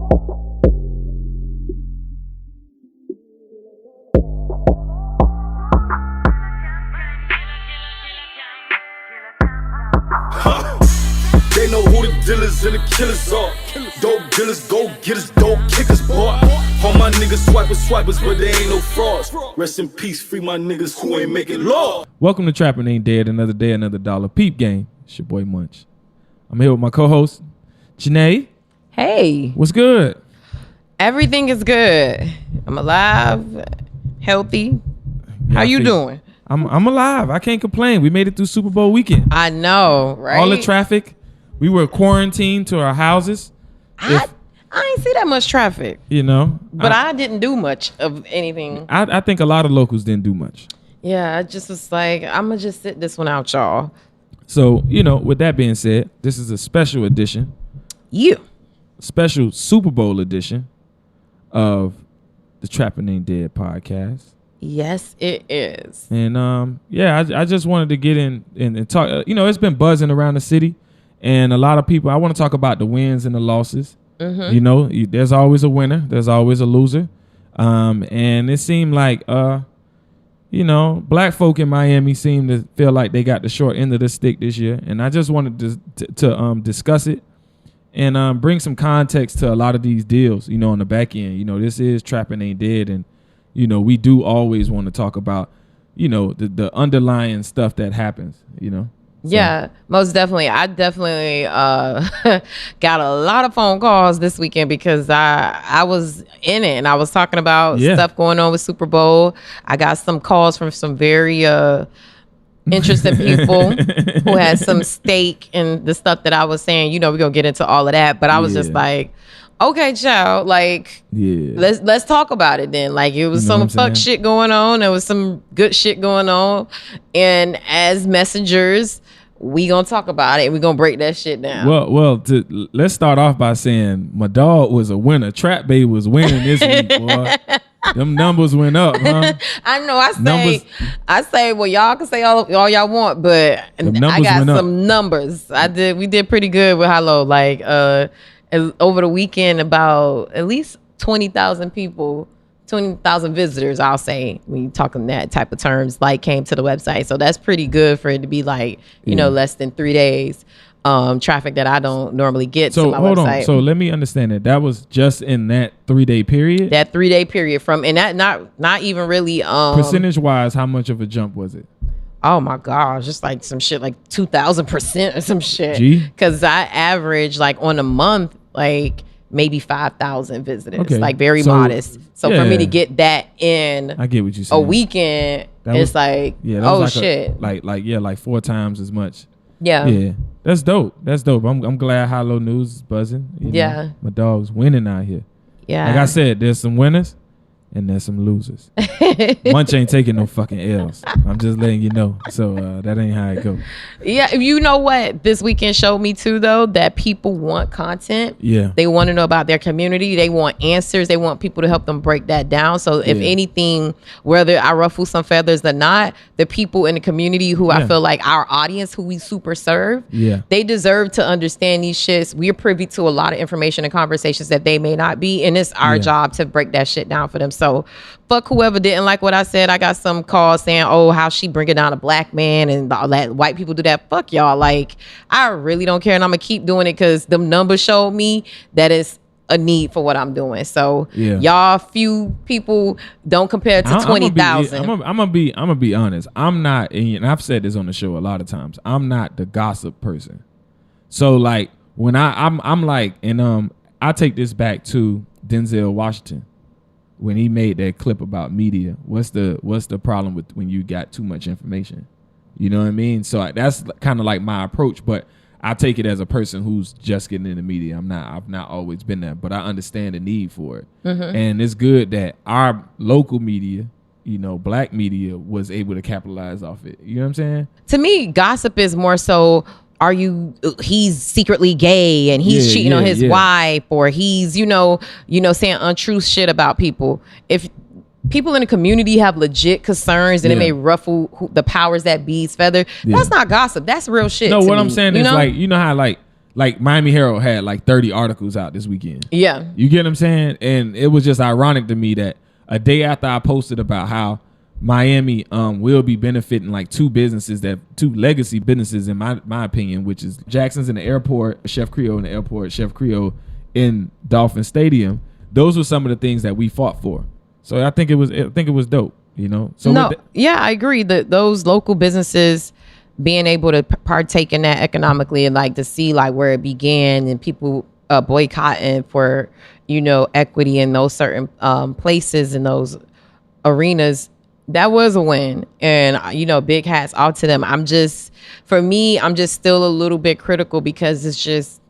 They know who the dealers and the killers are. Dope dealers, go getters, dope kickers, boy. All my niggas swipers, but they ain't no frauds. Rest in peace, free my niggas who ain't making law. Welcome to Trapping Ain't Dead, another day, another dollar. Peep game. It's your boy Munch. I'm here with my co-host, Janae. Hey. What's good? Everything is good. I'm alive, healthy. How you doing? I'm alive. I can't complain. We made it through Super Bowl weekend. I know, right? All the traffic. We were quarantined to our houses. I ain't see that much traffic. You know. But I didn't do much of anything. I think a lot of locals didn't do much. Yeah, I just was like, I'm going to just sit this one out, y'all. So, with that being said, this is a special edition. Yeah. Special Super Bowl edition of the Trapping Ain't Dead podcast. Yes, it is. And I just wanted to get in and talk. It's been buzzing around the city, and a lot of people. I want to talk about the wins and the losses. Mm-hmm. There's always a winner. There's always a loser. And it seemed like black folk in Miami seem to feel like they got the short end of the stick this year, and I just wanted to discuss it and bring some context to a lot of these deals. On the back end, this is Trapping Ain't Dead, and we do always want to talk about, the underlying stuff that happens, So. Yeah, most definitely. I definitely got a lot of phone calls this weekend because I was in it and I was talking about stuff going on with Super Bowl. I got some calls from some very interested people who had some stake in the stuff that I was saying. We're going to get into all of that. But I was just like, okay, child, let's talk about it then. Like, it was some fuck shit going on. There was some good shit going on. And as messengers, we gonna talk about it and we gonna break that shit down. Well, let's start off by saying my dog was a winner. Trap Bay was winning this week, boy. Them numbers went up, huh? I know. I say, well, y'all can say all y'all want, but I got some numbers. We did pretty good with Hello. Like, over the weekend, about at least 20,000 people, 20,000 visitors, I'll say, when you talking that type of terms, like, came to the website. So that's pretty good for it to be like, less than 3 days traffic that I don't normally get to my website. Hold on. So let me understand that. That was just in that 3 day period? That 3 day period and that not even really percentage wise, how much of a jump was it? Oh my gosh, just like some shit like 2,000% or some shit. Because I average like on a month, like maybe 5,000 visitors, like very modest. So for me to get that in, I get what you're saying. A weekend, it's like, shit. Like 4 times as much. Yeah. That's dope. I'm glad Hollow News is buzzing. My dog's winning out here. Yeah. Like I said, there's some winners and there's some losers. Munch ain't taking no fucking L's. I'm just letting you know. So that ain't how it go. Yeah, you know what this weekend showed me too, though, that people want content. Yeah. They want to know about their community. They want answers. They want people to help them break that down. So if anything, whether I ruffle some feathers or not, the people in the community who I feel like our audience, who we super serve, they deserve to understand these shits. We're privy to a lot of information and conversations that they may not be, and it's our job to break that shit down for them. So fuck whoever didn't like what I said. I got some calls saying, oh, how she bringing down a black man and all that. White people do that. Fuck y'all. Like, I really don't care. And I'm going to keep doing it because them numbers showed me that it's a need for what I'm doing. So y'all few people don't compare to 20,000. I'm gonna be honest. I'm not, and I've said this on the show a lot of times, I'm not the gossip person. So like when I'm like, and I take this back to Denzel Washington. When he made that clip about media, what's the problem with when you got too much information? You know what I mean? So that's kind of like my approach, but I take it as a person who's just getting into media. I've not always been there, but I understand the need for it. Mm-hmm. And it's good that our local media, black media, was able to capitalize off it. You know what I'm saying? To me, gossip is more so, he's secretly gay and he's cheating on his wife, or he's, saying untrue shit about people. If people in the community have legit concerns and it may ruffle the powers that be's feather, that's not gossip. That's real shit. No, what I'm saying is like, how like like Miami Herald had like 30 articles out this weekend. Yeah. You get what I'm saying? And it was just ironic to me that a day after I posted about how Miami will be benefiting like two legacy businesses in my opinion, which is Jackson's in the airport, Chef Creole in the airport, Chef Creole in Dolphin Stadium. Those were some of the things that we fought for. So I think it was dope, you know. So I agree that those local businesses being able to partake in that economically and like to see like where it began and people boycotting for, you know, equity in those certain places and those arenas, that was a win. And, you know, big hats off to them. I'm just still a little bit critical because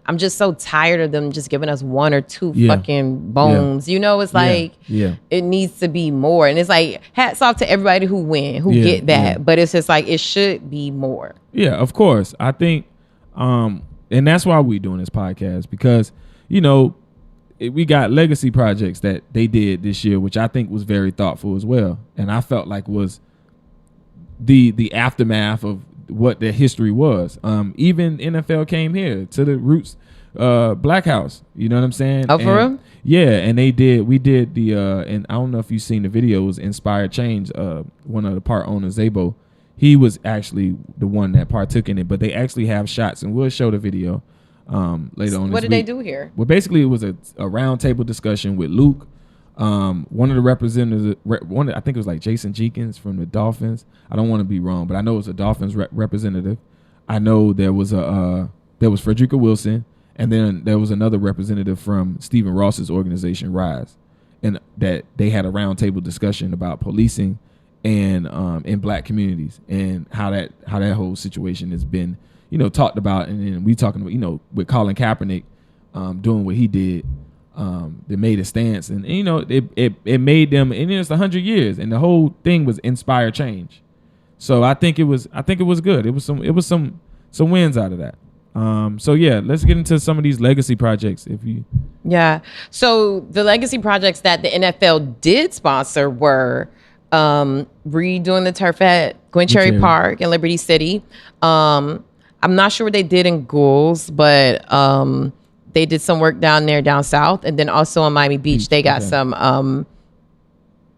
I'm just so tired of them just giving us one or two fucking bones. You know, it's like it needs to be more. And it's like hats off to everybody who get that. But it's just like it should be more. Yeah, of course. I think and that's why we're doing this podcast, because, you know, we got legacy projects that they did this year, which I think was very thoughtful as well. And I felt like was the aftermath of what the history was. Even NFL came here to the Roots Black House. You know what I'm saying? Oh, for real? Yeah, and we did the and I don't know if you've seen the videos, Inspired Change, one of the part owners, Zabo, he was actually the one that partook in it, but they actually have shots, and we'll show the video later on. What did they do here? Well, basically it was a round table discussion with Luke, one of the representatives, I think it was like Jason Jenkins from the Dolphins. I don't want to be wrong, but I know it was a Dolphins representative. I know there was Frederica Wilson, and then there was another representative from Stephen Ross's organization, Rise, and that they had a round table discussion about policing and in black communities and how that whole situation has been, you know, talked about. And then we talking about, you know, with Colin Kaepernick doing what he did. They made a stance, and you know, it made them, and it's 100 years, and the whole thing was inspire change. So I think it was good. It was some wins out of that. So yeah, let's get into some of these legacy projects. So the legacy projects that the NFL did sponsor were redoing the turf at Gwen Cherry Park in Liberty City. I'm not sure what they did in Gould's, but they did some work down south, and then also on Miami Beach, they got some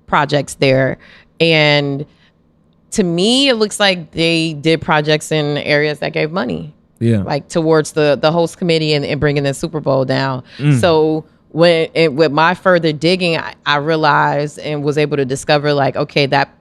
projects there. And to me, it looks like they did projects in areas that gave money, like towards the host committee and bringing the Super Bowl down. So with my further digging, I realized and was able to discover, like, okay, that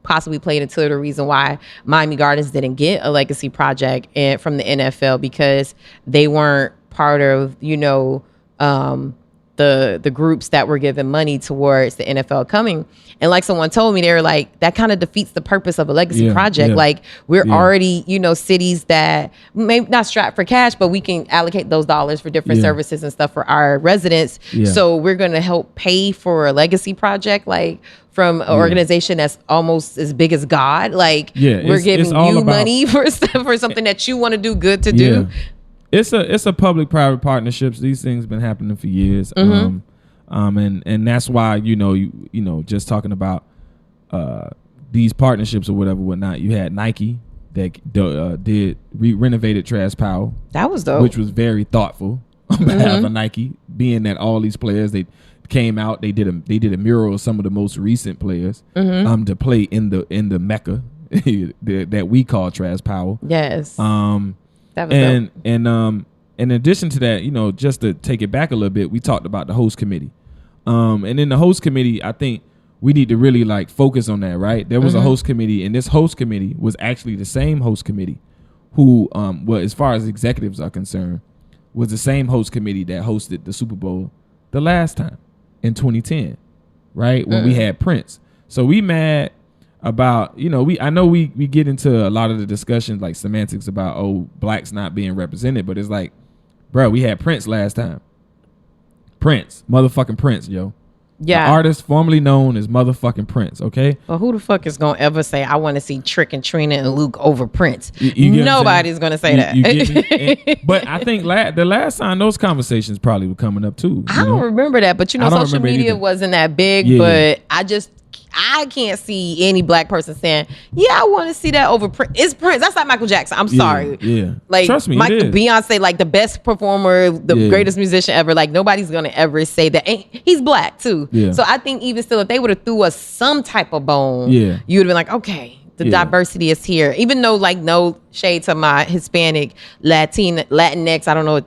possibly played into the reason why Miami Gardens didn't get a legacy project from the NFL, because they weren't part of, you know, the groups that were giving money towards the NFL coming. And like someone told me, they were like, that kind of defeats the purpose of a legacy project. Like, we're already, you know, cities that may not strapped for cash, but we can allocate those dollars for different services and stuff for our residents. So we're going to help pay for a legacy project, like from an organization that's almost as big as God. Like, we're giving you money for something that you want to do good to do. It's a public-private partnerships. These things been happening for years, and that's why, you know, just talking about these partnerships or whatnot. You had Nike that renovated Trash Powell. That was dope, which was very thoughtful on behalf of Nike, being that all these players, they came out, they did a mural of some of the most recent players to play in the Mecca that we call Trash Powell. Yes. That was dope. And in addition to that, you know, just to take it back a little bit, we talked about the host committee. And in the host committee, I think we need to really like focus on that, right? There was a host committee, and this host committee was actually the same host committee who, well, as far as executives are concerned, was the same host committee that hosted the Super Bowl the last time in 2010, right? When we had Prince. So we mad about, you know, I know we get into a lot of the discussions, like semantics about, oh, blacks not being represented, but it's like, bro, we had Prince last time. Motherfucking Prince, yo. Yeah. The artist formerly known as motherfucking Prince, okay? Well, who the fuck is gonna ever say, I want to see Trick and Trina and Luke over Prince? Nobody's gonna say that. But I think the last time those conversations probably were coming up too. I don't remember that, but you know, social media wasn't that big, but I can't see any black person saying, yeah, I want to see that over Prince. It's Prince. That's like Michael Jackson. I'm sorry. Yeah. Like, Trust me, it is. Beyonce, like the best performer, the greatest musician ever. Like, nobody's going to ever say that. And he's black, too. Yeah. So I think even still, if they would have threw us some type of bone, you would have been like, okay, the diversity is here. Even though, like, no shade to my Hispanic, Latinx, I don't know what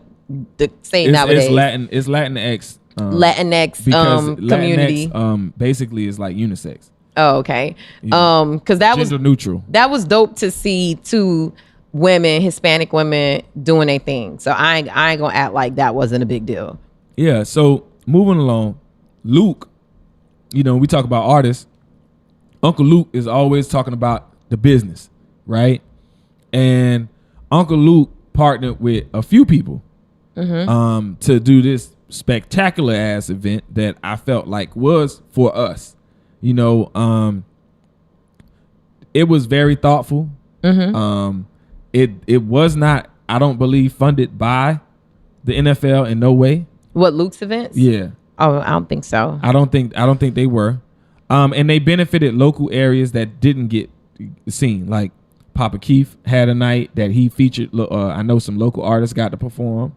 the saying nowadays. It's Latinx. Latinx because community. Latinx, basically is like unisex. Oh, okay. Because that was gender neutral. That was dope to see two women, Hispanic women, doing their thing. So I ain't gonna act like that wasn't a big deal. Yeah. So moving along, Luke. You know, we talk about artists. Uncle Luke is always talking about the business, right? And Uncle Luke partnered with a few people to do this spectacular ass event that I felt like was for us. You know, it was very thoughtful. It was not, I don't believe, funded by the NFL in no way. What, Luke's events? Yeah. Oh, I don't think so. I don't think they were. And they benefited local areas that didn't get seen. Like Papa Keith had a night that he featured. I know some local artists got to perform.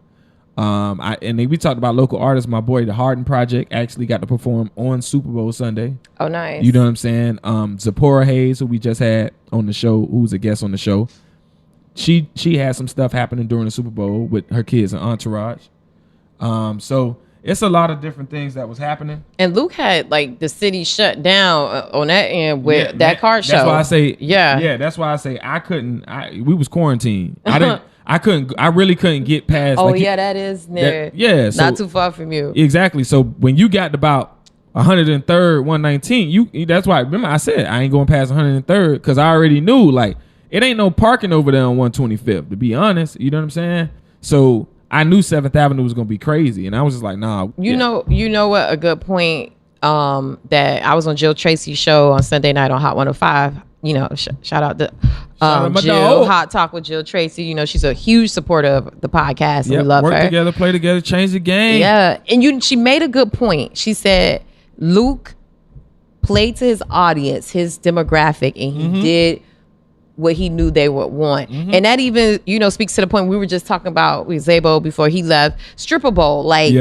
We talked about local artists. My boy, the Harden Project, actually got to perform on Super Bowl Sunday. Oh, nice. You know what I'm saying? Zipporah Hayes, who we just had on the show, who was a guest on the show, she had some stuff happening during the Super Bowl with her kids and entourage. So it's a lot of different things that was happening. And Luke had like the city shut down on that end with that car show. That's why I say, yeah. That's why I say we was quarantined. I really couldn't get past. Oh, like, that is near. Not too far from you. Exactly. So when you got about 103rd, 119, that's why. Remember, I said I ain't going past 103rd because I already knew like it ain't no parking over there on 125th. To be honest, you know what I'm saying. So I knew 7th Avenue was gonna be crazy, and I was just like, nah. You know what? A good point. That I was on Jill Tracy's show on Sunday night on Hot 105. You know, shout out to Jill. Hot Talk with Jill Tracy. You know, she's a huge supporter of the podcast. And we love her. Work together, play together, change the game. Yeah, and she made a good point. She said Luke played to his audience, his demographic, and he did what he knew they would want. And that even, speaks to the point we were just talking about with Zabo before he left, SuperBowl. Like,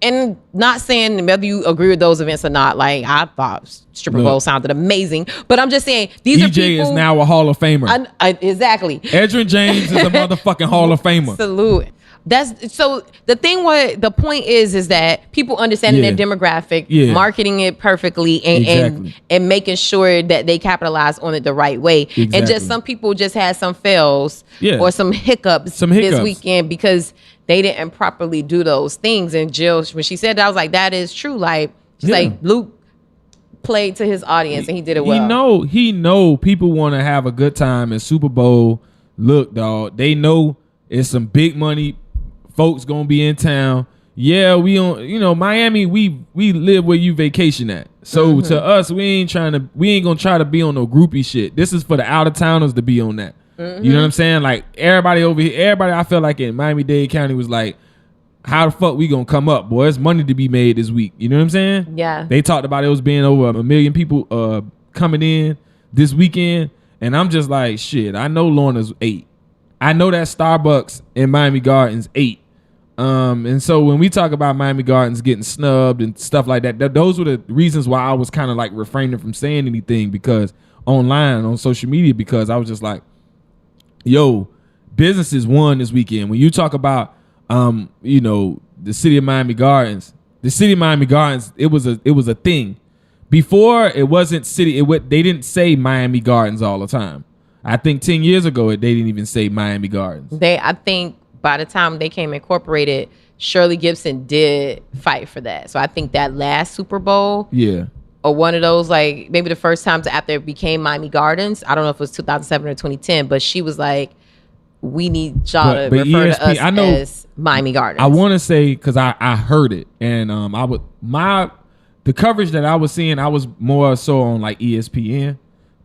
and not saying whether you agree with those events or not, like I thought SuperBowl sounded amazing, but I'm just saying these are people. EJ is now a Hall of Famer. Exactly. Edgerrin James is a motherfucking Hall of Famer. Salute. That's so the point is that people understanding their demographic, marketing it perfectly and making sure that they capitalize on it the right way. Exactly. And just some people just had some fails or some hiccups this weekend because they didn't properly do those things. And Jill, when she said that, I was like, that is true. Like, she's like, Luke played to his audience and he did it well. He know people want to have a good time at Super Bowl. Look, dog, they know it's some big money folks gonna be in town. Yeah, we on, Miami, we live where you vacation at. So to us, we ain't gonna try to be on no groupie shit. This is for the out of towners to be on that. You know what I'm saying? Like everybody over here, I feel like in Miami-Dade County was like, how the fuck we gonna come up, boy? It's money to be made this week. You know what I'm saying? Yeah. They talked about it was being over 1 million people coming in this weekend. And I'm just like, shit, I know Lorna's 8. I know that Starbucks in Miami Gardens 8. And so when we talk about Miami Gardens getting snubbed and stuff like that, those were the reasons why I was kind of like refraining from saying anything because online on social media, because I was just like, yo, businesses won this weekend. When you talk about, the city of Miami Gardens, it was a thing. Before it wasn't city. They didn't say Miami Gardens all the time. I think 10 years ago, they didn't even say Miami Gardens. I think by the time they came incorporated, Shirley Gibson did fight for that. So I think that last Super Bowl, or one of those, like maybe the first times after it became Miami Gardens, I don't know if it was 2007 or 2010, but she was like, we need y'all to refer to us as Miami Gardens. I want to say, because I heard it, and the coverage that I was seeing, I was more so on like ESPN,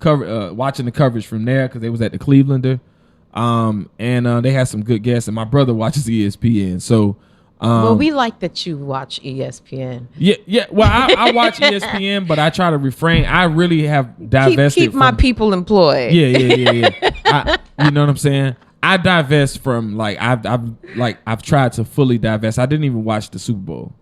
watching the coverage from there because they was at the Clevelander. And they had some good guests, and my brother watches ESPN. So Well, we like that you watch ESPN. Yeah. Well, I watch ESPN, but I try to refrain. I really have divested. Keep my people employed. Yeah. You know what I'm saying? I divest from I've tried to fully divest. I didn't even watch the Super Bowl.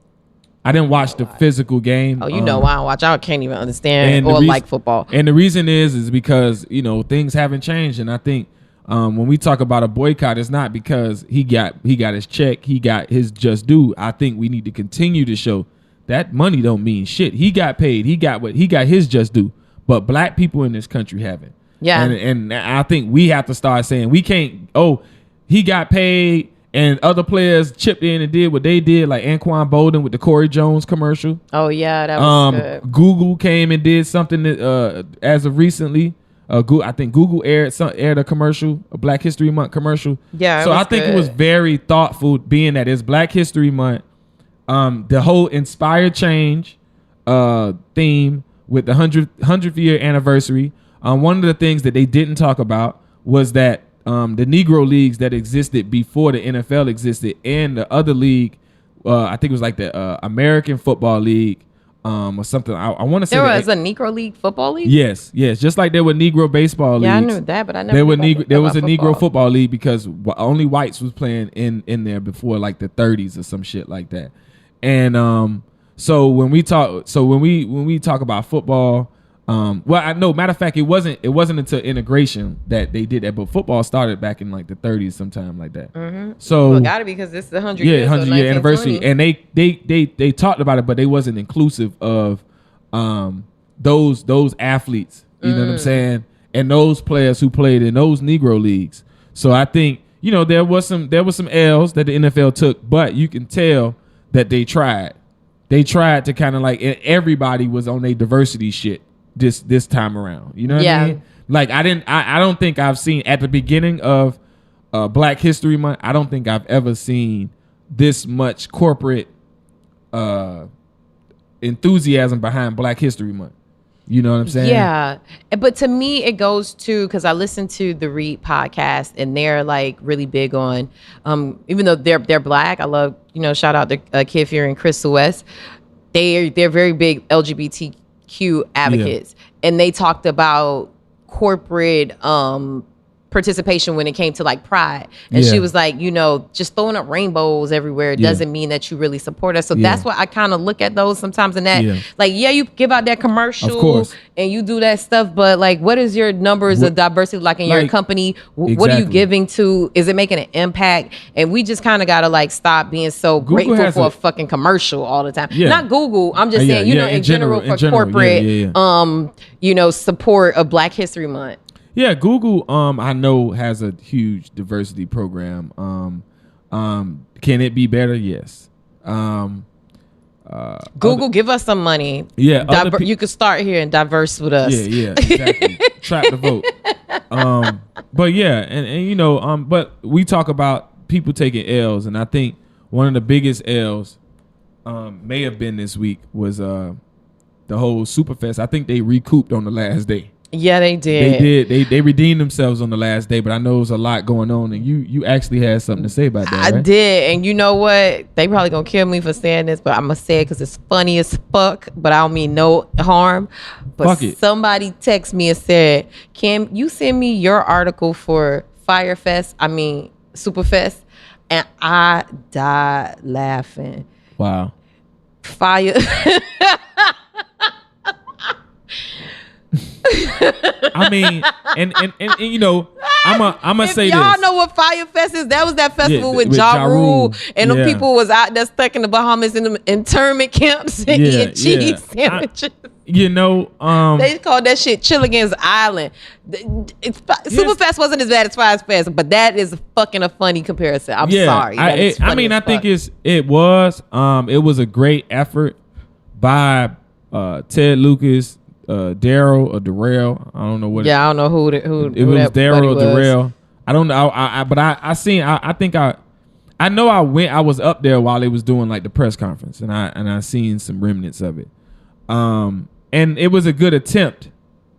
I didn't watch the physical game. Oh, you know why I don't watch? I can't even understand or like football. And the reason is because things haven't changed, and I think when we talk about a boycott, it's not because he got his check, he got his just due. I think we need to continue to show that money don't mean shit. He got paid. He got his just due, but black people in this country haven't. Yeah. And I think we have to start saying we can't, he got paid and other players chipped in and did what they did, like Anquan Bolden with the Corey Jones commercial. Oh, yeah, that was good. Google came and did something that, as of recently. I think Google aired a commercial, a Black History Month commercial. Yeah, so I think it was very thoughtful, being that it's Black History Month. The whole Inspire Change theme with the 100th year anniversary. One of the things that they didn't talk about was that the Negro leagues that existed before the NFL existed, and the other league, I think it was like the American Football League, or something. I want to say there was a Negro League football league. Yes. Just like there were Negro baseball leagues. Yeah, I knew that, but I never. There was a Negro football league because only whites was playing in there before like the 30s or some shit like that. And so when we talk about football. Matter of fact, it wasn't until integration that they did that, but football started back in like the 30s, sometime like that. Mm-hmm. So well, gotta be because this is the 100 years, 100 year anniversary, and they talked about it, but they wasn't inclusive of those athletes. You know what I'm saying? And those players who played in those Negro leagues. So I think there was some L's that the NFL took, but you can tell that they tried. They tried to kind of like everybody was on their diversity shit. This time around, you know what I mean? Like I don't think I've seen at the beginning of Black History Month. I don't think I've ever seen this much corporate enthusiasm behind Black History Month. You know what I'm saying? Yeah, but to me, it goes to because I listen to the Read podcast, and they're like really big on, even though they're Black. I love shout out to Kid Fury and Crystal West. They're very big LGBTQ advocates, and they talked about corporate participation when it came to like pride, and she was like, just throwing up rainbows everywhere doesn't mean that you really support us. So that's why I kind of look at those sometimes, and that you give out that commercial and you do that stuff, but like what is your numbers of diversity like in your company? What are you giving to? Is it making an impact? And we just kind of gotta like stop being so Google grateful for a fucking commercial all the time. Not Google, I'm just saying in general for corporate support of Black History Month. Yeah, Google, I know has a huge diversity program. Can it be better? Yes. Google, give us some money. Yeah, you could start here and diverse with us. Yeah, exactly. Trap the vote. But yeah, and but we talk about people taking L's, and I think one of the biggest L's may have been this week was the whole Superfest. I think they recouped on the last day. Yeah, they did. They redeemed themselves on the last day, but I know there's a lot going on, and you actually had something to say about that. I right? did, and you know what? They probably gonna kill me for saying this, but I'm gonna say it because it's funny as fuck. But I don't mean no harm. But somebody texted me and said, "Kim, you send me your article for Superfest," and I died laughing. Wow. Fire. I mean, and I'm gonna say this. Y'all know what Fire Fest is? That was that festival with Ja Rule, and the people was out there stuck in the Bahamas in the internment camps and eating cheese sandwiches. They called that shit Chilligan's Island. Superfest wasn't as bad as Fire Fest, but that is fucking a funny comparison. I'm sorry. I think it was a great effort by Ted Lucas. Daryl or Darrell, I don't know what. Yeah, I don't know who it was. Daryl or Darrell. I don't know. But I know I went. I was up there while they was doing like the press conference, and I seen some remnants of it. And it was a good attempt,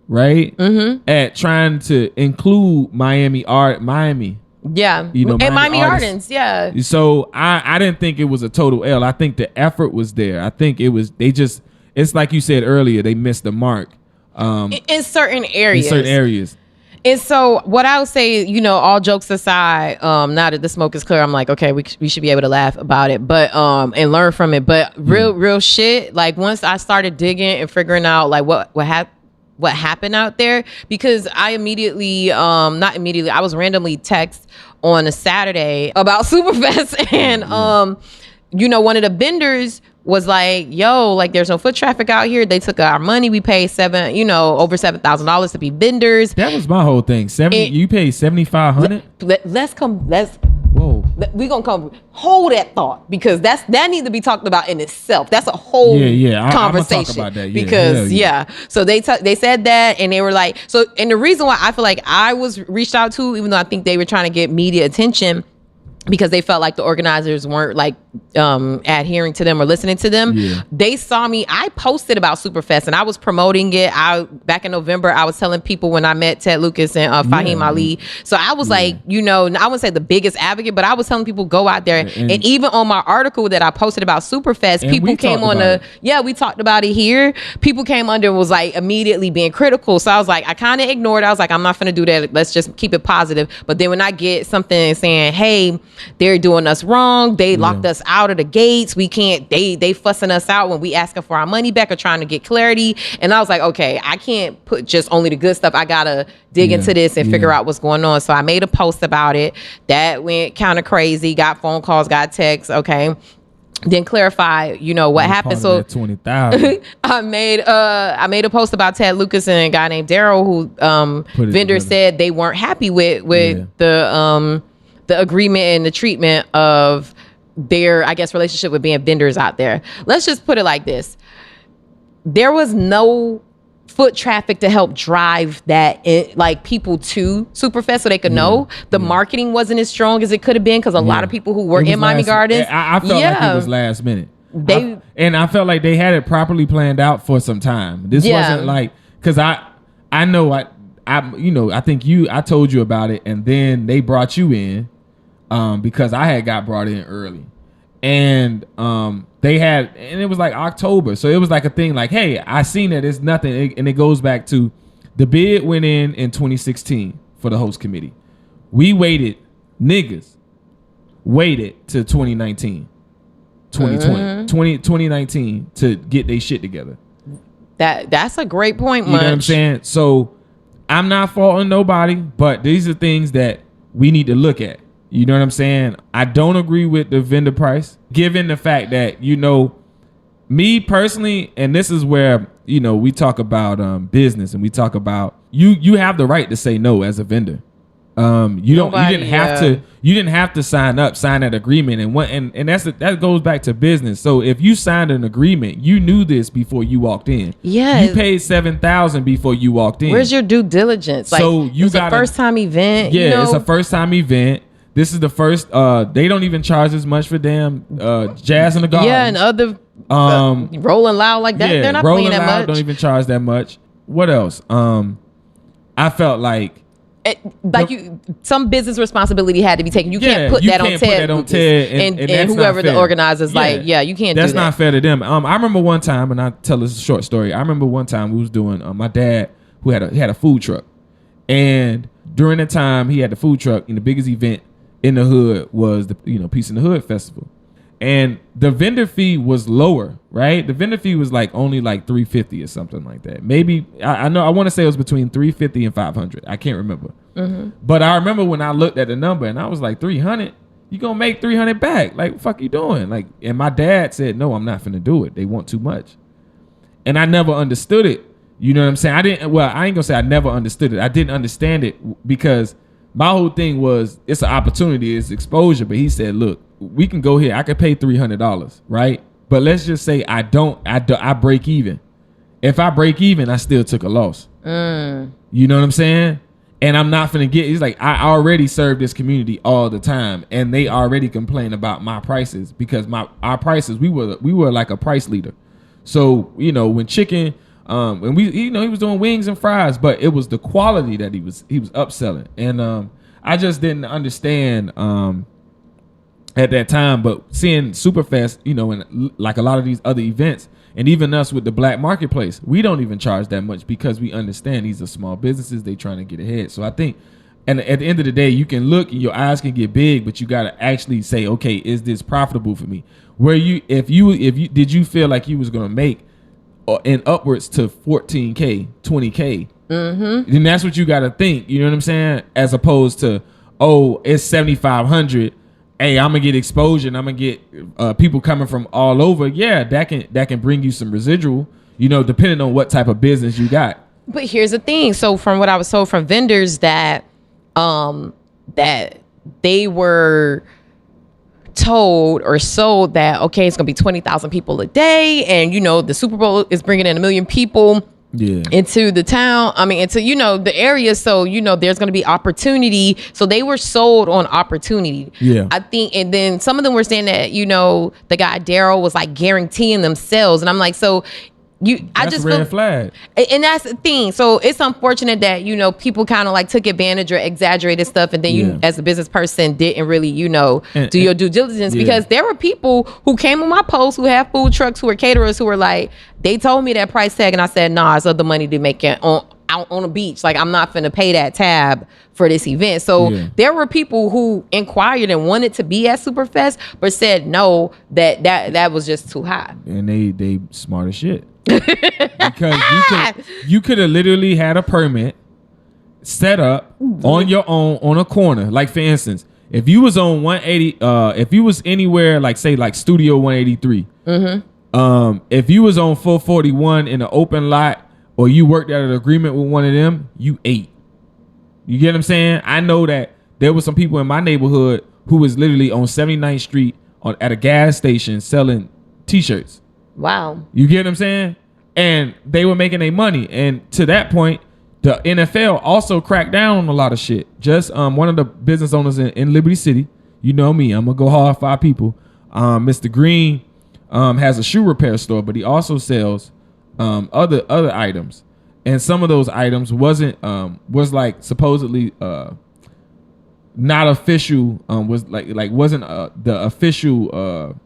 right? Mm-hmm. At trying to include Miami Yeah. You know, and Miami Artists. Ardens, yeah. So I didn't think it was a total L. I think the effort was there. I think it's like you said earlier, they missed the mark. In certain areas. And so what I would say, you know, all jokes aside, now that the smoke is clear, I'm like, okay, we should be able to laugh about it, but and learn from it. But real shit, like once I started digging and figuring out like what happened out there, because I immediately, not immediately, I was randomly text on a Saturday about Superfest, and you know, one of the vendors was like, yo, like there's no foot traffic out here. They took our money. We paid over $7,000 to be vendors. That was my whole thing. You paid $7,500. Whoa. We gonna come hold that thought, because that needs to be talked about in itself. That's a whole conversation. I'm talk about that. Because so they said that, and they were like, so, and the reason why I feel like I was reached out to, even though I think they were trying to get media attention, because they felt like the organizers weren't like adhering to them or listening to them. They saw me. I posted about Superfest and I was promoting it. Back in November, I was telling people when I met Ted Lucas and Fahim Ali. So I was like, you know, I wouldn't say the biggest advocate, but I was telling people go out there. And even on my article that I posted about Superfest, people came on we talked about it here. People came under and was like immediately being critical. So I was like, I kind of ignored it. I was like, I'm not going to do that. Let's just keep it positive. But then when I get something saying, hey, they're doing us wrong, they locked us out of the gates, we can't, they fussing us out when we asking for our money back or trying to get clarity. And I was like, okay, I can't put just only the good stuff. I gotta dig into this and figure out what's going on. So I made a post about it that went kind of crazy, got phone calls, got texts. Okay, then clarify, you know, what happened. So 20,000. I made a post about Ted Lucas and a guy named Daryl, who vendors said they weren't happy with the agreement and the treatment of their, I guess, relationship with being vendors out there. Let's just put it like this. There was no foot traffic to help drive that like people to Superfest so they could know. The marketing wasn't as strong as it could have been, because a lot of people who were in Miami Gardens. I felt like it was last minute. I felt like they had it properly planned out for some time. This wasn't like, because I know I think I told you about it, and then they brought you in because I had got brought in early, and it was like October, so it was like a thing like, hey, I seen that it's nothing, and it goes back to the bid went in 2016 for the host committee. We waited to 2019, 2019 to get their shit together. That's a great point, you know what I'm saying? So I'm not faulting nobody, but these are things that we need to look at. You know what I'm saying? I don't agree with the vendor price, given the fact that, you know, me personally, and this is where, you know, we talk about business, and we talk about you have the right to say no as a vendor. You didn't have to sign that agreement, and that goes back to business. So if you signed an agreement, you knew this before you walked in. Yeah, you paid $7,000 before you walked in. Where's your due diligence? Like, so it's a first time event. Yeah, you know? It's a first time event. This is the first. They don't even charge as much for damn Jazz in the Gardens. Yeah, and other Rolling Loud like that. They're not playing that much. Don't even charge that much. What else? I felt like. Some business responsibility had to be taken. You can't put that on Ted and whoever the organizers you can't do that. That's not fair to them. I remember one time, and I tell this short story. I remember one time we was doing my dad, who had a food truck, and during the time he had the food truck, and the biggest event in the hood was the Peace in the Hood festival, and the vendor fee was lower, right? The vendor fee was like only like $350 or something like that. Maybe I want to say it was between $350 and $500. I can't remember. But I remember when I looked at the number and I was like, $300? You gonna make $300 back? Like, what the fuck you doing? Like, and my dad said, no, I'm not finna do it. They want too much. And I never understood it. You know what I'm saying? I ain't gonna say I never understood it. I didn't understand it because my whole thing was, it's an opportunity, it's exposure. But he said, look, we can go here. I could pay $300, right? But let's just say I break even. If I break even, I still took a loss. You know what I'm saying? And I'm not finna he's like, I already serve this community all the time, and they already complain about my prices because our prices, we were like a price leader. So, when chicken, and he was doing wings and fries, but it was the quality that he was upselling. And I just didn't understand at that time. But seeing Superfest, you know, and like a lot of these other events, and even us with the black marketplace, we don't even charge that much because we understand these are small businesses. They trying to get ahead. So I think, and at the end of the day, you can look and your eyes can get big, but you got to actually say, okay, is this profitable for me? Where if you did you feel like you was gonna make in upwards to 14K, 20K? Mm-hmm. And that's what you got to think. You know what I'm saying? As opposed to, oh, it's 7,500. Hey, I'm gonna get exposure and I'm gonna get people coming from all over. Yeah, that can bring you some residual. You know, depending on what type of business you got. But here's the thing. So from what I was told from vendors that they were told or sold that, okay, it's gonna be 20,000 people a day, and you know the Super Bowl is bringing in 1 million people into the town. I mean, into, you know, the area. So, you know, there's gonna be opportunity. So they were sold on opportunity. Yeah, I think. And then some of them were saying that, you know, the guy Daryl was like guaranteeing themselves, and I'm like, so. I just red flag. And that's the thing. So it's unfortunate that, you know, people kind of like took advantage or exaggerated stuff, and then you as a business person didn't really, you know, do your due diligence, because there were people who came on my post who have food trucks, who are caterers, who were like, they told me that price tag and I said, nah, it's other money to make it out on the beach. Like, I'm not finna pay that tab for this event. So there were people who inquired and wanted to be at Superfest, but said no, that was just too high. And they smart as shit. Because you could have literally had a permit set up on your own on a corner. Like, for instance, if you was on 180, if you was anywhere like, say, like Studio 183, if you was on 441 in an open lot, or you worked out an agreement with one of them, you ate. You get what I'm saying? I know that there were some people in my neighborhood who was literally on 79th Street at a gas station selling T-shirts. Wow. You get what I'm saying? And they were making their money. And to that point, the NFL also cracked down on a lot of shit. Just one of the business owners in Liberty City, you know me, I'm gonna go hard 5 people. Mr. Green has a shoe repair store, but he also sells other items. And some of those items was like supposedly not official, was like wasn't the official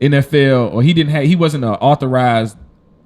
NFL, or he wasn't an authorized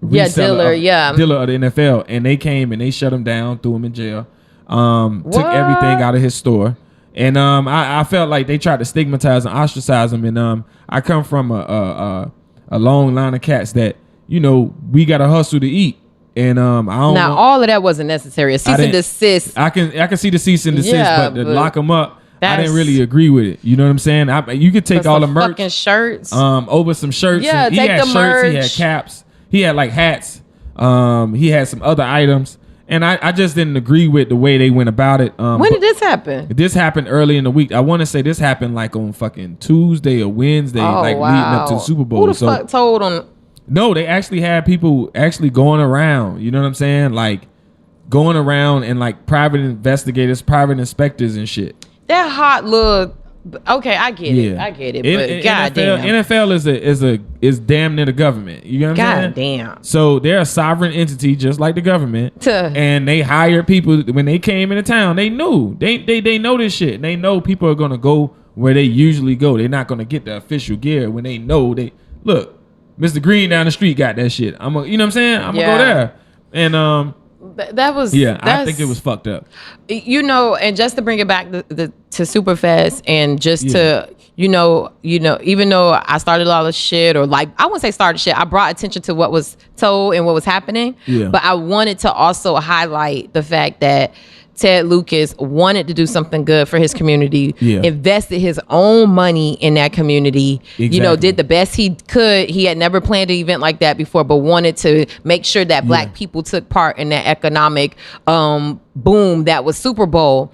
reseller, dealer of the NFL. And they came and they shut him down, threw him in jail, took everything out of his store. And I felt like they tried to stigmatize and ostracize him. And I come from a long line of cats that, you know, we gotta hustle to eat. And I don't now all of that wasn't necessary. A cease and desist. I can see the cease and desist, but to lock them up, I didn't really agree with it. You know what I'm saying? You could take all the merch, fucking shirts, over some shirts. Yeah, and take the shirts, merch. He had caps. He had like hats. He had some other items, and I just didn't agree with the way they went about it. When did this happen? This happened early in the week. I want to say this happened like on fucking Tuesday or Wednesday, leading up to the Super Bowl. Who the fuck told on? No, they actually had people actually going around. You know what I'm saying? Like going around and like private investigators, private inspectors and shit. That hot look. Okay, I get it. I get it. But goddamn, NFL is damn near the government. You know what I'm saying? Goddamn. So they're a sovereign entity, just like the government. And they hired people when they came into town. They knew they know this shit. They know people are gonna go where they usually go. They're not gonna get the official gear when they know they look. Mr. Green down the street got that shit. You know what I'm saying? I'm gonna go there. And that was I think it was fucked up. You know, and just to bring it back to Superfest, and just to you know, even though I started a lot of shit, or like I wouldn't say started shit, I brought attention to what was told and what was happening. Yeah. But I wanted to also highlight the fact that Ted Lucas wanted to do something good for his community, invested his own money in that community, you know, did the best he could. He had never planned an event like that before, but wanted to make sure that black people took part in that economic boom that was Super Bowl.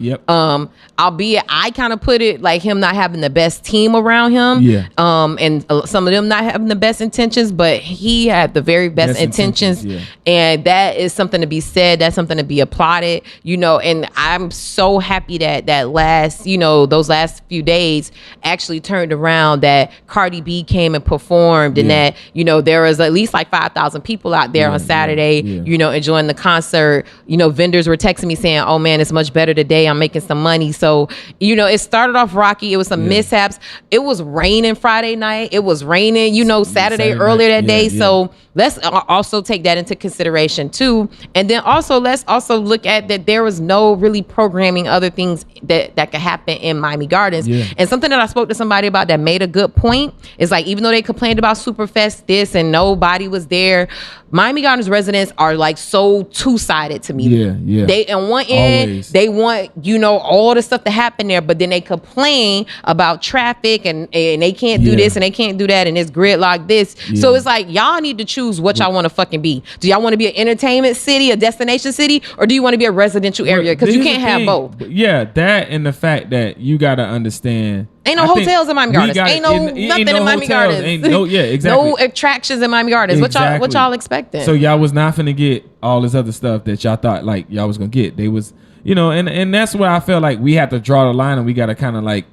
Albeit I kind of put it like him not having the best team around him, and some of them not having the best intentions, but he had the very best intentions. And that is something to be said. That's something to be applauded, you know. And I'm so happy that last, you know, those last few days actually turned around, that Cardi B came and performed, and that, you know, there was at least like 5,000 people out there on Saturday, you know, enjoying the concert. You know, vendors were texting me me saying, oh man, it's much better today. I'm making some money. So, you know, it started off rocky. It was some mishaps. It was raining Friday night. It was raining, you know, Saturday earlier that day. So let's also take that into consideration too. And then also, let's also look at that there was no really programming other things that could happen in Miami Gardens. And something that I spoke to somebody about that made a good point is like, even though they complained about Superfest this and nobody was there, Miami Gardens residents are like so two-sided to me. They on one end, they want, you know, all the stuff to happen there, but then they complain about traffic and they can't do this and they can't do that and it's gridlock this. So it's like, y'all need to choose what y'all want to fucking be. Do y'all want to be an entertainment city, a destination city, or do you want to be a residential area? Because you can't have both. Yeah, that and the fact that you got to understand. Ain't no hotels in Miami Gardens. Ain't nothing in Miami Gardens. Exactly. No attractions in Miami Gardens. Exactly. What y'all expecting? So y'all was not finna get all this other stuff that y'all thought like y'all was gonna get. They was, you know, and that's where I felt like we had to draw the line and we got to kind of like.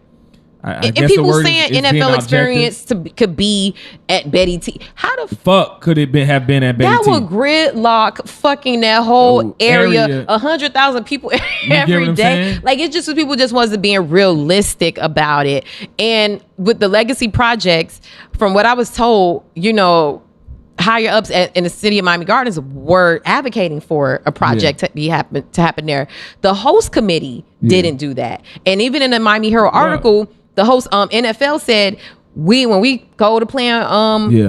I guess people the word saying is NFL experience could be at Betty T. How the fuck could it have been at Betty T? That would gridlock fucking that whole area. 100,000 people every day. Like, it's just people just wasn't being realistic about it. And with the legacy projects, from what I was told, you know, higher ups in the city of Miami Gardens were advocating for a project to happen there. The host committee didn't do that. And even in the Miami Herald article, the host NFL said, when we go to plan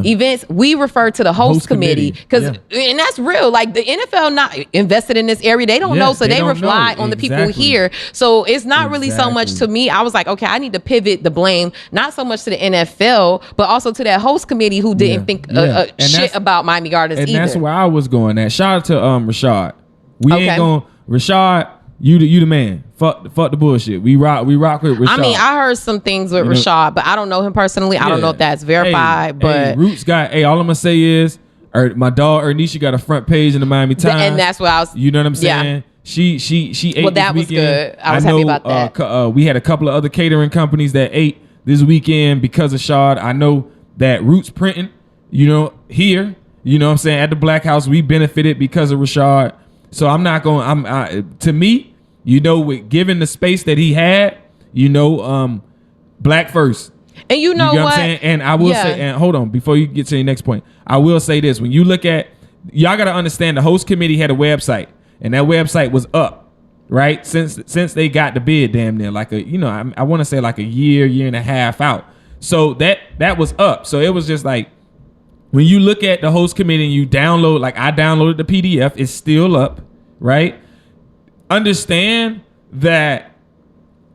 events, we refer to the host committee because and that's real. Like, the NFL not invested in this area, they don't know, so they rely on the people here. So it's not really so much to me. I was like, okay, I need to pivot the blame not so much to the NFL, but also to that host committee who didn't think shit about Miami Gardens and either. That's where I was going at. Shout out to Rashad. We ain't going Rashad. You the man. Fuck the bullshit. We rock with Rashad. I mean, I heard some things with Rashad, but I don't know him personally. I don't know if that's verified. But Roots got. All I'm gonna say is, my dog Ernisha got a front page in the Miami Times, and that's what I was. You know what I'm saying? She ate. Well, that this was weekend. good. I was happy about that. We had a couple of other catering companies that ate this weekend because of Shad. I know that Roots Printing, you know, here, you know what I'm saying, at the Black House, we benefited because of Rashad. So I'm not going. To me. You know, with given the space that he had, you know, black first. And you know what? I'm saying? And I will say, and hold on, before you get to your next point, I will say this. When you look at, y'all got to understand the host committee had a website, and that website was up, right? Since they got the bid damn near, like I want to say like a year and a half out. So that was up. So it was just like, when you look at the host committee and you download, like I downloaded the PDF, it's still up, right? Understand that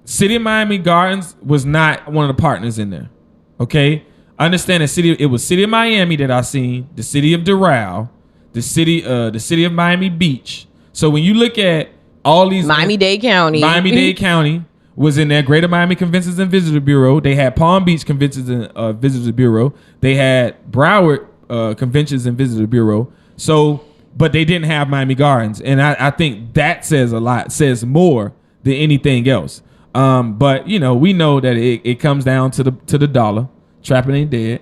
City of Miami Gardens was not one of the partners in there. Okay? Understand that it was City of Miami that I seen, the City of Doral, the city of Miami Beach. So when you look at all these Miami-Dade County was in there, Greater Miami Conventions and Visitor Bureau. They had Palm Beach Conventions and Visitor Bureau. They had Broward Conventions and Visitor Bureau. So but they didn't have Miami Gardens. And I think that says a lot, says more than anything else. But, you know, we know that it comes down to the dollar. Trapping ain't dead.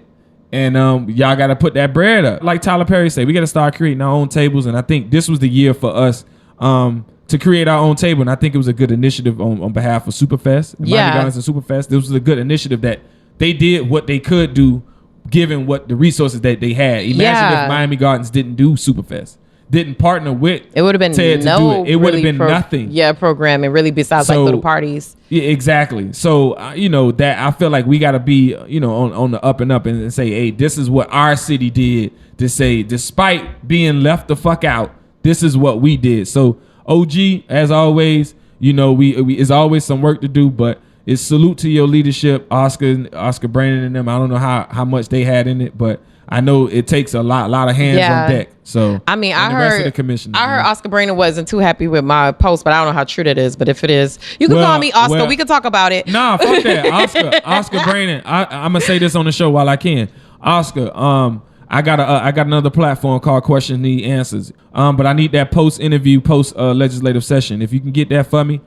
And y'all got to put that bread up. Like Tyler Perry said, we got to start creating our own tables. And I think this was the year for us to create our own table. And I think it was a good initiative on behalf of Superfest. Miami Gardens and Superfest. This was a good initiative that they did what they could do given what the resources that they had. Imagine if Miami Gardens didn't do Superfest. Didn't partner with it would have been Ted to do it. It would have been nothing. Programming really besides like little parties. Yeah, exactly. So you know that I feel like we got to be on the up and up and say, hey, this is what our city did to say, despite being left the fuck out, this is what we did. So OG, as always, you know, we it's always some work to do, but it's salute to your leadership, Oscar Brandon and them. I don't know how much they had in it, but I know it takes a lot of hands on deck. So I mean, I heard Oscar Brandon wasn't too happy with my post, but I don't know how true that is. But if it is, you can call me Oscar. We can talk about it. Nah, fuck that, Oscar Brandon. I'm gonna say this on the show while I can. Oscar, I got another platform called Question Need Answers. But I need that post legislative session. If you can get that for me,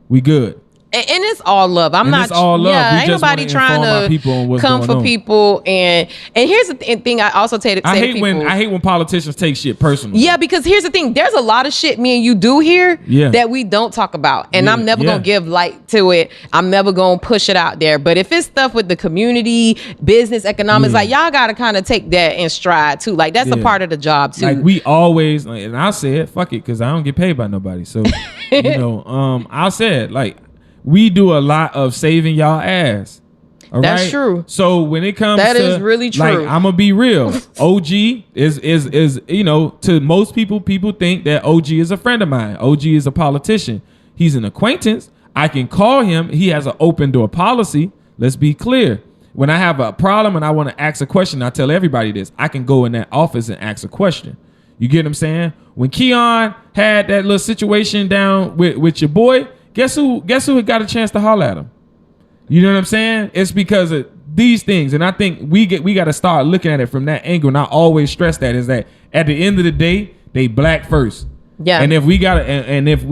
we good. And it's all love. It's all love. Yeah, We ain't just nobody wanna trying inform our people on to what's come going for on. people. And here's the thing. I also say to I hate people, when politicians take shit personal. yeah, because here's the thing. There's a lot of shit me and you do here that we don't talk about. And I'm never going to give light to it. I'm never going to push it out there. But if it's stuff with the community, business, economics, like y'all got to kind of take that in stride too. Like that's a part of the job too. Like we always, and I said, fuck it, because I don't get paid by nobody. So, I said, like, we do a lot of saving y'all ass. All That's right? true. So when it comes that to, is really true. like, I'm gonna be real. OG is to most people think that OG is a friend of mine. OG is a politician. He's an acquaintance. I can call him. He has an open door policy. Let's be clear. When I have a problem and I want to ask a question, I tell everybody this. I can go in that office and ask a question. You get what I'm saying? When Keon had that little situation down with your boy, guess who got a chance to holler at him? You know what I'm saying? It's because of these things. And I think we got to start looking at it from that angle. And I always stress that is that at the end of the day, they black first. Yeah. And if we got to, and if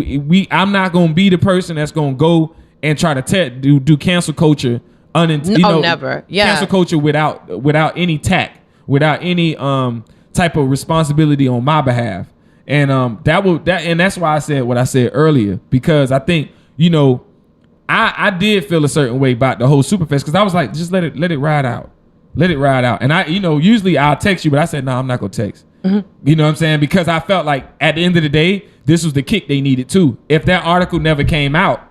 I'm not going to be the person that's going to go and try to do cancel culture. Never. Yeah. Cancel culture without any tact, without any type of responsibility on my behalf. And and that's why I said what I said earlier, because I think, I did feel a certain way about the whole Superfest, because I was like, just let it ride out. Let it ride out. And I, usually I'll text you, but I said, no, I'm not going to text. Mm-hmm. You know what I'm saying? Because I felt like at the end of the day, this was the kick they needed too. If that article never came out,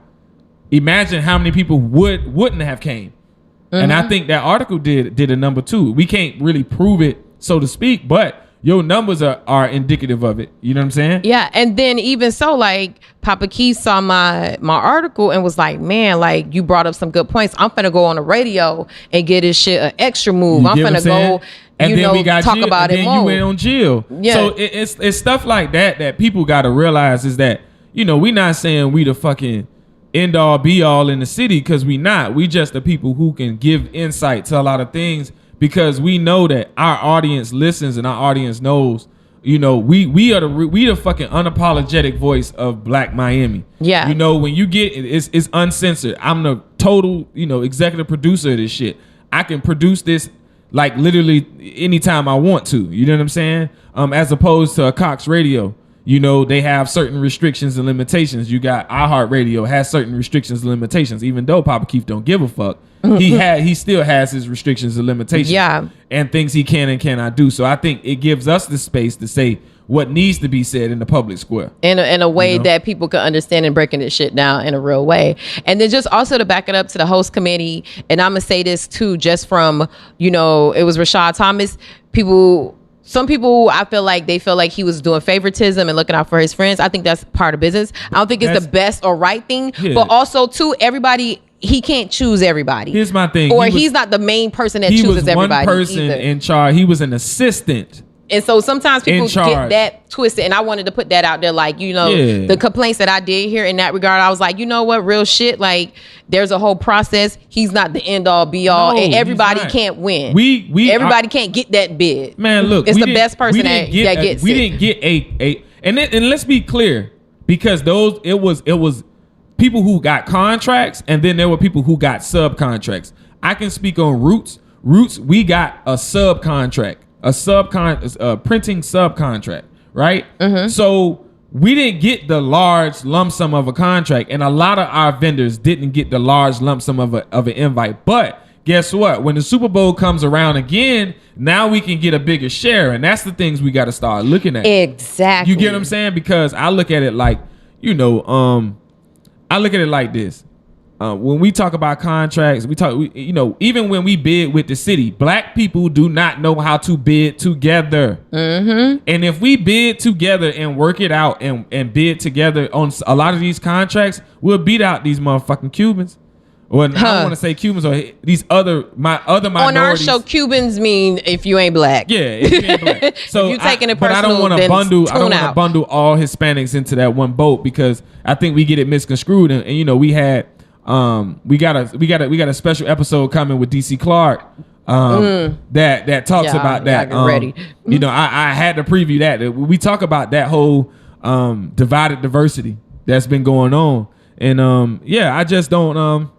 imagine how many people wouldn't have came. Mm-hmm. And I think that article did a number too. We can't really prove it, so to speak, but your numbers are indicative of it. You know what I'm saying? Yeah. And then even so, like, Papa Keith saw my article and was like, man, like, you brought up some good points. I'm finna go on the radio and get this shit an extra move. I'm finna go, and then we got talk Jill, about and it then more. You went on Jill. Yeah. So it's stuff like that people got to realize is that, we not saying we the fucking end all be all in the city, because we not. We just the people who can give insight to a lot of things, because we know that our audience listens and our audience knows, we are the fucking unapologetic voice of Black Miami. Yeah. When you get it's uncensored. I'm the total, executive producer of this shit. I can produce this like literally anytime I want to. You know what I'm saying? As opposed to a Cox Radio. They have certain restrictions and limitations. You got iHeartRadio has certain restrictions and limitations, even though Papa Keith don't give a fuck. He still has his restrictions and limitations. Yeah. And things he can and cannot do. So I think it gives us the space to say what needs to be said in the public square. In a way that people can understand, and breaking this shit down in a real way. And then just also to back it up to the host committee, and I'm going to say this too, just from, it was Rashad Thomas, some people, I feel like they feel like he was doing favoritism and looking out for his friends. I think that's part of business. I don't think it's the best or right thing, but also too, everybody, he can't choose everybody. Here's my thing. Or he's not the main person that chooses everybody. He was one person in charge. He was an assistant. And so sometimes people get that twisted. And I wanted to put that out there. Like, the complaints that I did here in that regard, I was like, what, real shit. Like, there's a whole process. He's not the end all be all. And everybody can't win. Everybody can't get that bid. Man, look. It's the best person that gets it. We didn't get and let's be clear, because it was people who got contracts, and then there were people who got subcontracts. I can speak on Roots. Roots, we got a subcontract. A printing subcontract, right? Mm-hmm. So we didn't get the large lump sum of a contract, and a lot of our vendors didn't get the large lump sum of an invite. But guess what? When the Super Bowl comes around again, now we can get a bigger share, and that's the things we got to start looking at. Exactly. You get what I'm saying? Because I look at it like, I look at it like this. When we talk about contracts, even when we bid with the city, Black people do not know how to bid together. Mm-hmm. And if we bid together and work it out and bid together on a lot of these contracts, we'll beat out these motherfucking Cubans. Or I don't want to say Cubans, or these other minorities. On our show, Cubans mean if you ain't Black. Yeah, if you ain't Black. So if you taking it personal, but I don't want to bundle all Hispanics into that one boat, because I think we get it misconstrued. And we had. We got a special episode coming with DC Clark that talks about that. Ready. I had to preview that. We talk about that whole divided diversity that's been going on, And yeah, I just don't.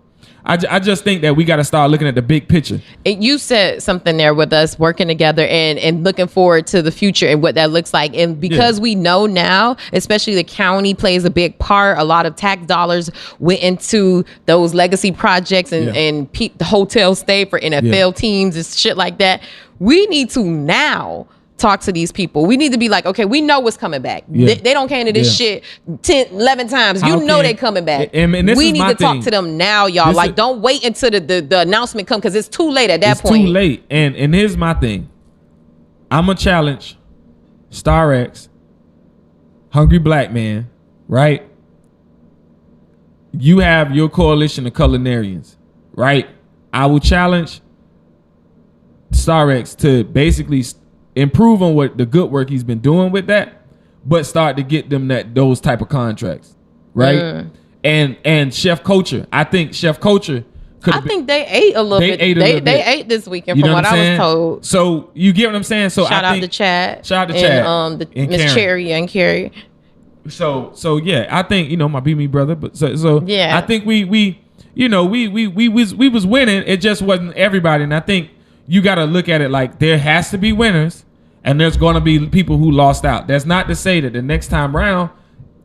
I just think that we got to start looking at the big picture. You said something there with us working together and looking forward to the future and what that looks like. And because we know now, especially the county plays a big part, a lot of tax dollars went into those legacy projects and the hotel stay for NFL teams and shit like that. We need to now talk to these people. We need to be like, okay, we know what's coming back. They don't came to this shit 10, 11 times. You know they coming back. And we need to talk to them now, y'all. Like, don't wait until the announcement come, because it's too late at that point. It's too late. And here's my thing. I'm going to challenge Star X, Hungry Black Man, right? You have your coalition of culinarians, right? I will challenge Star X to basically improve on what the good work he's been doing with that, but start to get them those type of contracts, right? And Chef Culture, I think Chef Culture I think they ate a little bit. They ate this weekend, from what I was told. So you get what I'm saying? So shout out to Chad. Shout out to Chad. And Miss Cherry and Carrie. So yeah, I think my Be Me brother, but so yeah, I think we was winning. It just wasn't everybody, and I think you got to look at it like there has to be winners and there's going to be people who lost out. That's not to say that the next time round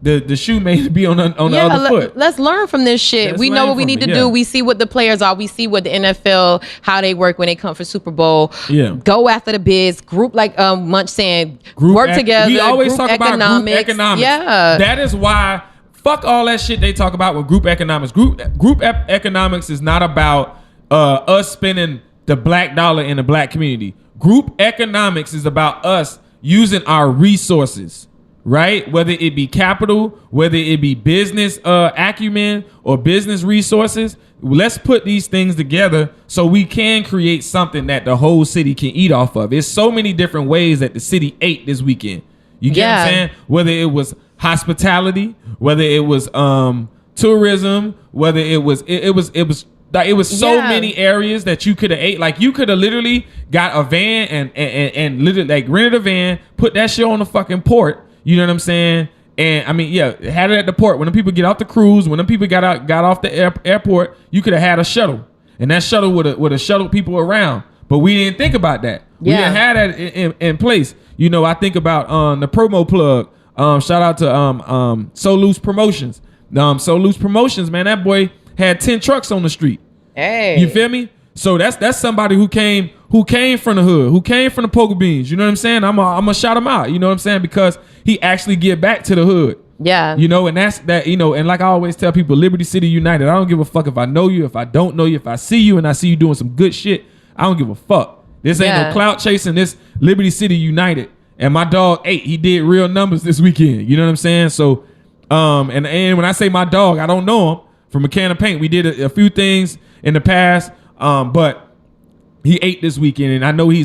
the shoe may be on the other foot. Let's learn from this shit. We know what we need to do. We see what the players are. We see what the NFL, how they work when they come for Super Bowl. Yeah. Go after the bids. Group, like Munch saying, work together. We always talk about group economics. Yeah. That is why, fuck all that shit they talk about with group economics. Group economics is not about us spending the black dollar in the black community. Group economics is about us using our resources, right? Whether it be capital, whether it be business acumen or business resources. Let's put these things together so we can create something that the whole city can eat off of. There's so many different ways that the city ate this weekend. You get what I'm saying? Whether it was hospitality, whether it was tourism, whether it was so many areas that you could have ate. Like, you could have literally got a van and literally like rented a van, put that shit on the fucking port. You know what I'm saying? And I mean, had it at the port. When the people get off the cruise, when the people got off the airport, you could have had a shuttle, and that shuttle would have shuttled people around. But we didn't think about that. We didn't have that in place. I think about the promo plug. Shout out to So Loose Promotions. So Loose Promotions, man, that boy had 10 trucks on the street. Hey, you feel me? So that's somebody who came from the hood, who came from the poker beans. You know what I'm saying? I'm gonna shout him out. You know what I'm saying? Because he actually give back to the hood. Yeah. And that's that. And like I always tell people, Liberty City United. I don't give a fuck if I know you, if I don't know you, if I see you and I see you doing some good shit. I don't give a fuck. This ain't no clout chasing. This Liberty City United. And my dog ate. He did real numbers this weekend. You know what I'm saying? So, and when I say my dog, I don't know him. From a can of paint, we did a few things in the past, but he ate this weekend, and I know he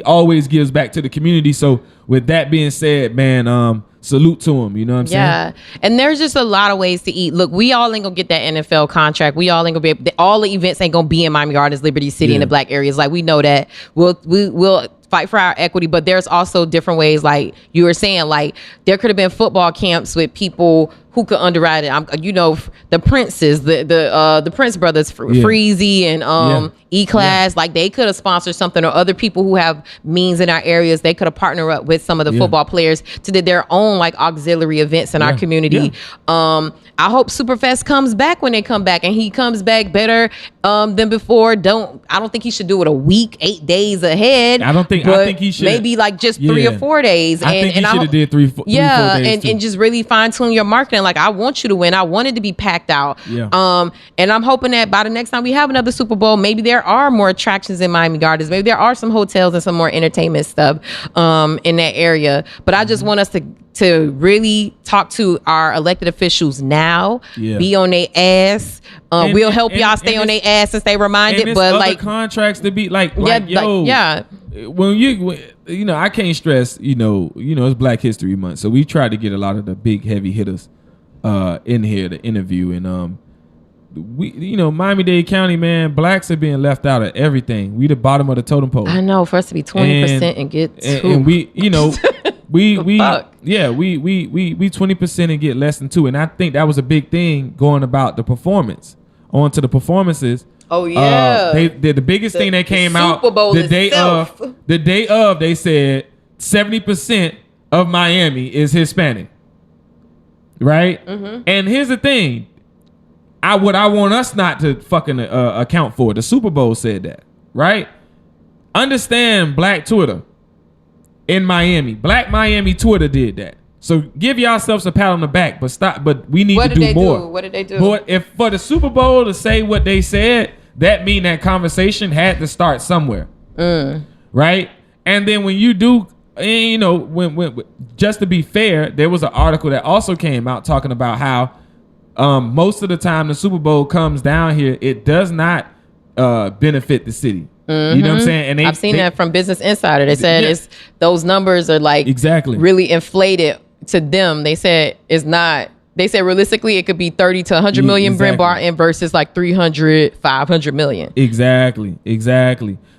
always gives back to the community. So with that being said, man, salute to him. You know what I'm saying? Yeah, and there's just a lot of ways to eat. Look, we all ain't gonna get that NFL contract. We all ain't gonna be all the events ain't gonna be in Miami Gardens, Liberty City, in the black areas. Like, we know that. We'll fight for our equity, but there's also different ways. Like you were saying, like there could have been football camps with people who could underwrite it. The Princes, the Prince brothers, Freezy and E-Class, like they could have sponsored something, or other people who have means in our areas, they could have partnered up with some of the football players to do their own like auxiliary events in our community. I hope Superfest comes back when they come back, and he comes back better than before. I don't think he should do it a week, 8 days ahead. I think he should maybe like just 3 or 4 days. I think he should have did 3 4 days and just really fine tune your marketing. Like, I want you to win. I want it to be packed out. And I'm hoping that by the next time we have another Super Bowl, maybe there are more attractions in Miami Gardens. Maybe there are some hotels and some more entertainment stuff in that area. But I just want us to really talk to our elected officials now. Be on their ass. We'll help y'all stay on their ass and stay reminded. But other like contracts to be like when you I can't stress, it's Black History Month, so we try to get a lot of the big heavy hitters in here to interview, and Miami-Dade County, man, blacks are being left out of everything. We the bottom of the totem pole. I know, for us to be 20% and get 2. and we we 20% and get less than 2, and I think that was a big thing going about the performance. On to the performances. Oh yeah, the biggest thing that came out SuperBowl the day of. They said 70% of Miami is Hispanic, right? Mm-hmm. And here's the thing, what I want us not to fucking account for. The Super Bowl said that, right? Understand Black Twitter in Miami. Black Miami Twitter did that. So give yourselves a pat on the back, but stop. But we need to do more. What did they do? But if for the Super Bowl to say what they said, that mean that conversation had to start somewhere, right? And then when you do, you know, when just to be fair, there was an article that also came out talking about how most of the time the Super Bowl comes down here, it does not benefit the city. Mm-hmm. You know what I'm saying? And I've seen that from Business Insider. They said it's those numbers are like really inflated to them. They said it's not. They said realistically it could be 30 to 100 million Brent Barton versus like 300, 500 million. Exactly.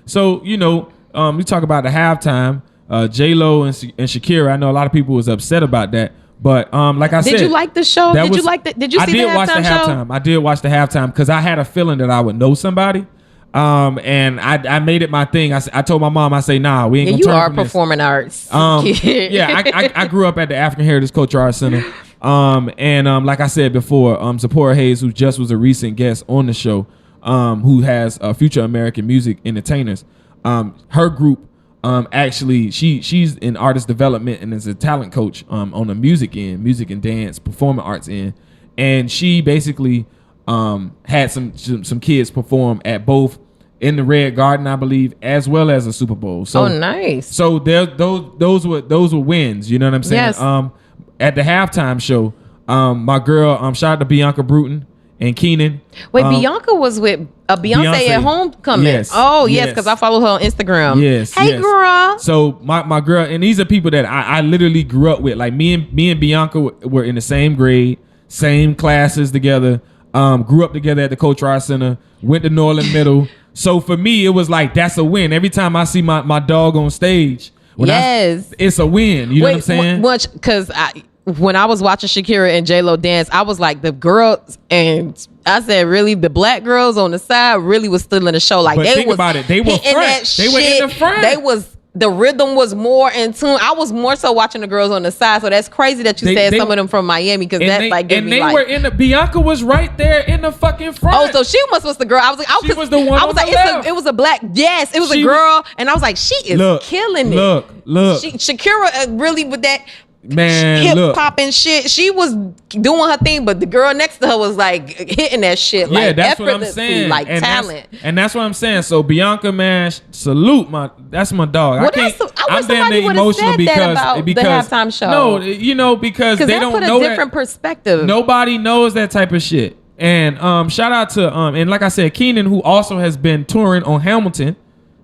So, you know, we talk about the halftime, J-Lo and Shakira. I know a lot of people was upset about that. But like I said, did you like the show? Did you see the halftime show? I did watch the halftime because I had a feeling that I would know somebody. And I made it my thing. I told my mom, I say, nah, we ain't gonna turn from this. You are performing arts. I grew up at the African Heritage Cultural Arts Center. Like I said before, Zipporah Hayes, who just was a recent guest on the show, who has Future American Music Entertainers, her group, actually she's in artist development and is a talent coach on the music end, music and dance, performing arts end, and she basically had some kids perform at both in the Red Garden, I believe, as well as a Super Bowl. So nice. So there, those were wins. You know what I'm saying? Yes. At the halftime show, my girl, shout out to Bianca Bruton and Keenan. Wait, Bianca was with Beyonce at Homecoming. Yes, yes, because I follow her on Instagram. Yes. Hey, girl. So my girl, and these are people that I literally grew up with. Like me and Bianca were in the same grade, same classes together. Grew up together at the Cultural Arts Center. Went to Norland Middle. So for me, it was like that's a win. Every time I see my dog on stage, it's a win. You know what I'm saying? Much because when I was watching Shakira and J-Lo dance, I was like, the girls, and I said, really, the black girls on the side really was still in the show. Like, but think about it, they were front. They were in the front. The rhythm was more in tune. I was more so watching the girls on the side. So that's crazy that you said some of them from Miami, because that like gave me were in the Bianca was right there in the fucking front. Oh, so she was the girl. I was like, she was the one. I was like, it was a black. Yes, it was a girl, and I was like, she is killing it. Look, Shakira really with that. Man, hip hop and shit. She was doing her thing, but the girl next to her was like hitting that shit. Yeah, like that's what I'm saying. Like and talent. That's what I'm saying. So Bianca, man, salute that's my dog. Well, I'm damn near emotional because the halftime show. No, you know, because they don't put know a different perspective. Nobody knows that type of shit. And shout out to and like I said, Keenan, who also has been touring on Hamilton.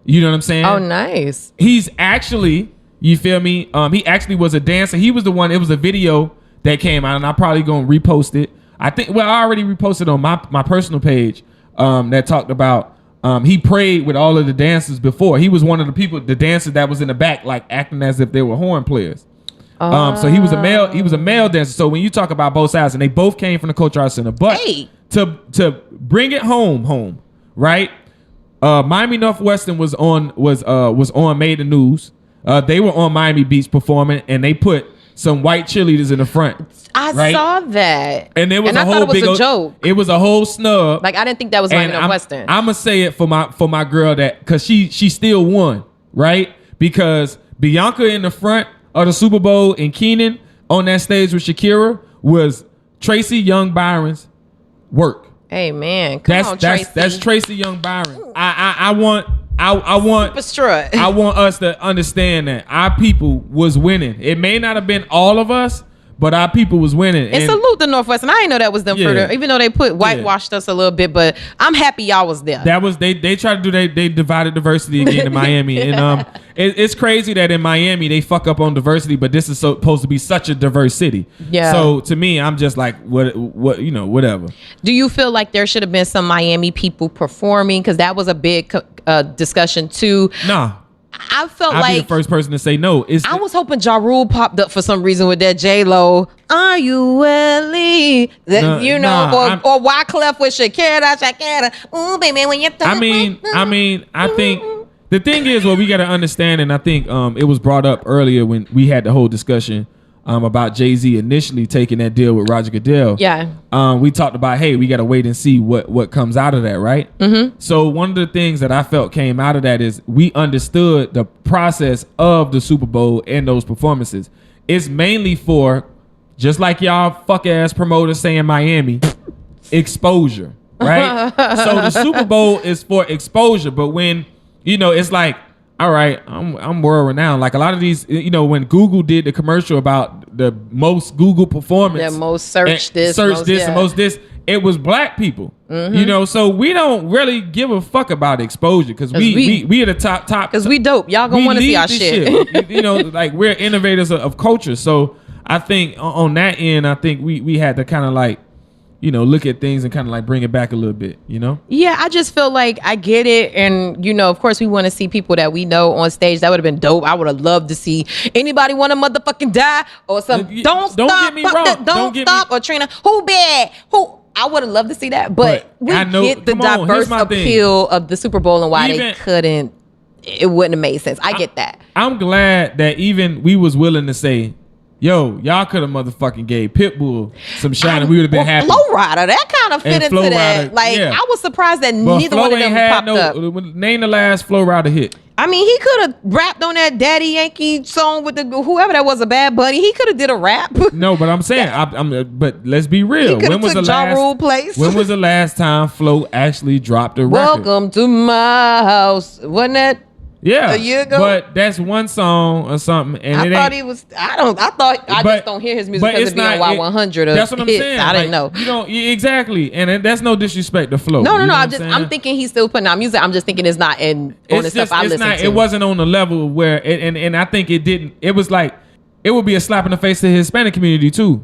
You know what I'm saying? Oh, nice. He's actually. You feel me? He actually was a dancer. He was the one. It was a video that came out, and I'm probably gonna repost it. I already reposted on my personal page that talked about he prayed with all of the dancers before. He was one of the dancers that was in the back, like acting as if they were horn players. So he was a male dancer. So when you talk about both sides, and they both came from the Cultural Arts Center, but to bring it home, right? Miami Northwestern was on Made the News. They were on Miami Beach performing, and they put some white cheerleaders in the front. I saw that, and it was a whole big joke. It was a whole snub. Like, I didn't think that was Miami Northwestern. I'm gonna say it for my girl that because she still won, right? Because Bianca in the front of the Super Bowl and Keenan on that stage with Shakira was Tracy Young Byron's work. Hey man, come on, Tracy. That's Tracy Young Byron. I want us to understand that our people was winning. It may not have been all of us, but our people was winning. And salute the Northwestern. I didn't know that was them for them, even though they whitewashed us a little bit. But I'm happy y'all was there. That was they tried to do they divided diversity again in Miami, and it's crazy that in Miami they fuck up on diversity, but this is supposed to be such a diverse city. Yeah. So to me, I'm just like what whatever. Do you feel like there should have been some Miami people performing? Because that was a big discussion too. Nah. I felt I'll be the like first person to say no. I was hoping Ja Rule popped up for some reason with that J-Lo. Are you Willie? Or Wyclef with Shakira. Ooh, baby, when you're I think the thing is what we got to understand, and I think it was brought up earlier when we had the whole discussion about Jay-Z initially taking that deal with Roger Goodell. Yeah. We talked about, hey, we got to wait and see what comes out of that, right? Mm-hmm. So one of the things that I felt came out of that is we understood the process of the Super Bowl and those performances. It's mainly for, just like y'all fuck ass promoters say in Miami, exposure, right? So the Super Bowl is for exposure, but when, it's like, all right, I'm world renowned. Like a lot of these, when Google did the commercial about the most Google performance, the most search this, and most this, it was black people. Mm-hmm. So we don't really give a fuck about exposure because we are the top because we dope. Y'all gonna want to see our shit. Like we're innovators of culture. So I think on that end, I think we had to kind of like, look at things and kind of like bring it back a little bit, Yeah, I just feel like I get it. And, of course, we want to see people that we know on stage. That would have been dope. I would have loved to see anybody want to motherfucking die or something. Don't stop. Get me wrong. Don't stop. Or Trina, who bad? Who? I would have loved to see that. But we get the diverse appeal of the Super Bowl and why it wouldn't have made sense. I get that. I'm glad that even we was willing to say, yo, y'all could have motherfucking gave Pitbull some shine and we would have been happy. Flow Rider, that kind of fit into that. I was surprised that neither one of them popped up. Name the last Flow Rider hit. I mean, he could have rapped on that Daddy Yankee song with whoever that was, a Bad Bunny. He could have did a rap. No, but I'm saying, but let's be real. When was the last time Flow actually dropped a record? Welcome to my house. Wasn't that? Yeah, a year ago, but that's one song or something. And I thought he was. I just don't hear his music because it be on Y100. That's what I'm saying. I didn't know. Exactly, and that's no disrespect to Flow. No. I'm thinking he's still putting out music. I'm just thinking it's not on the stuff I listen to. It wasn't on the level where, and I think it didn't. It was like it would be a slap in the face to the Hispanic community too,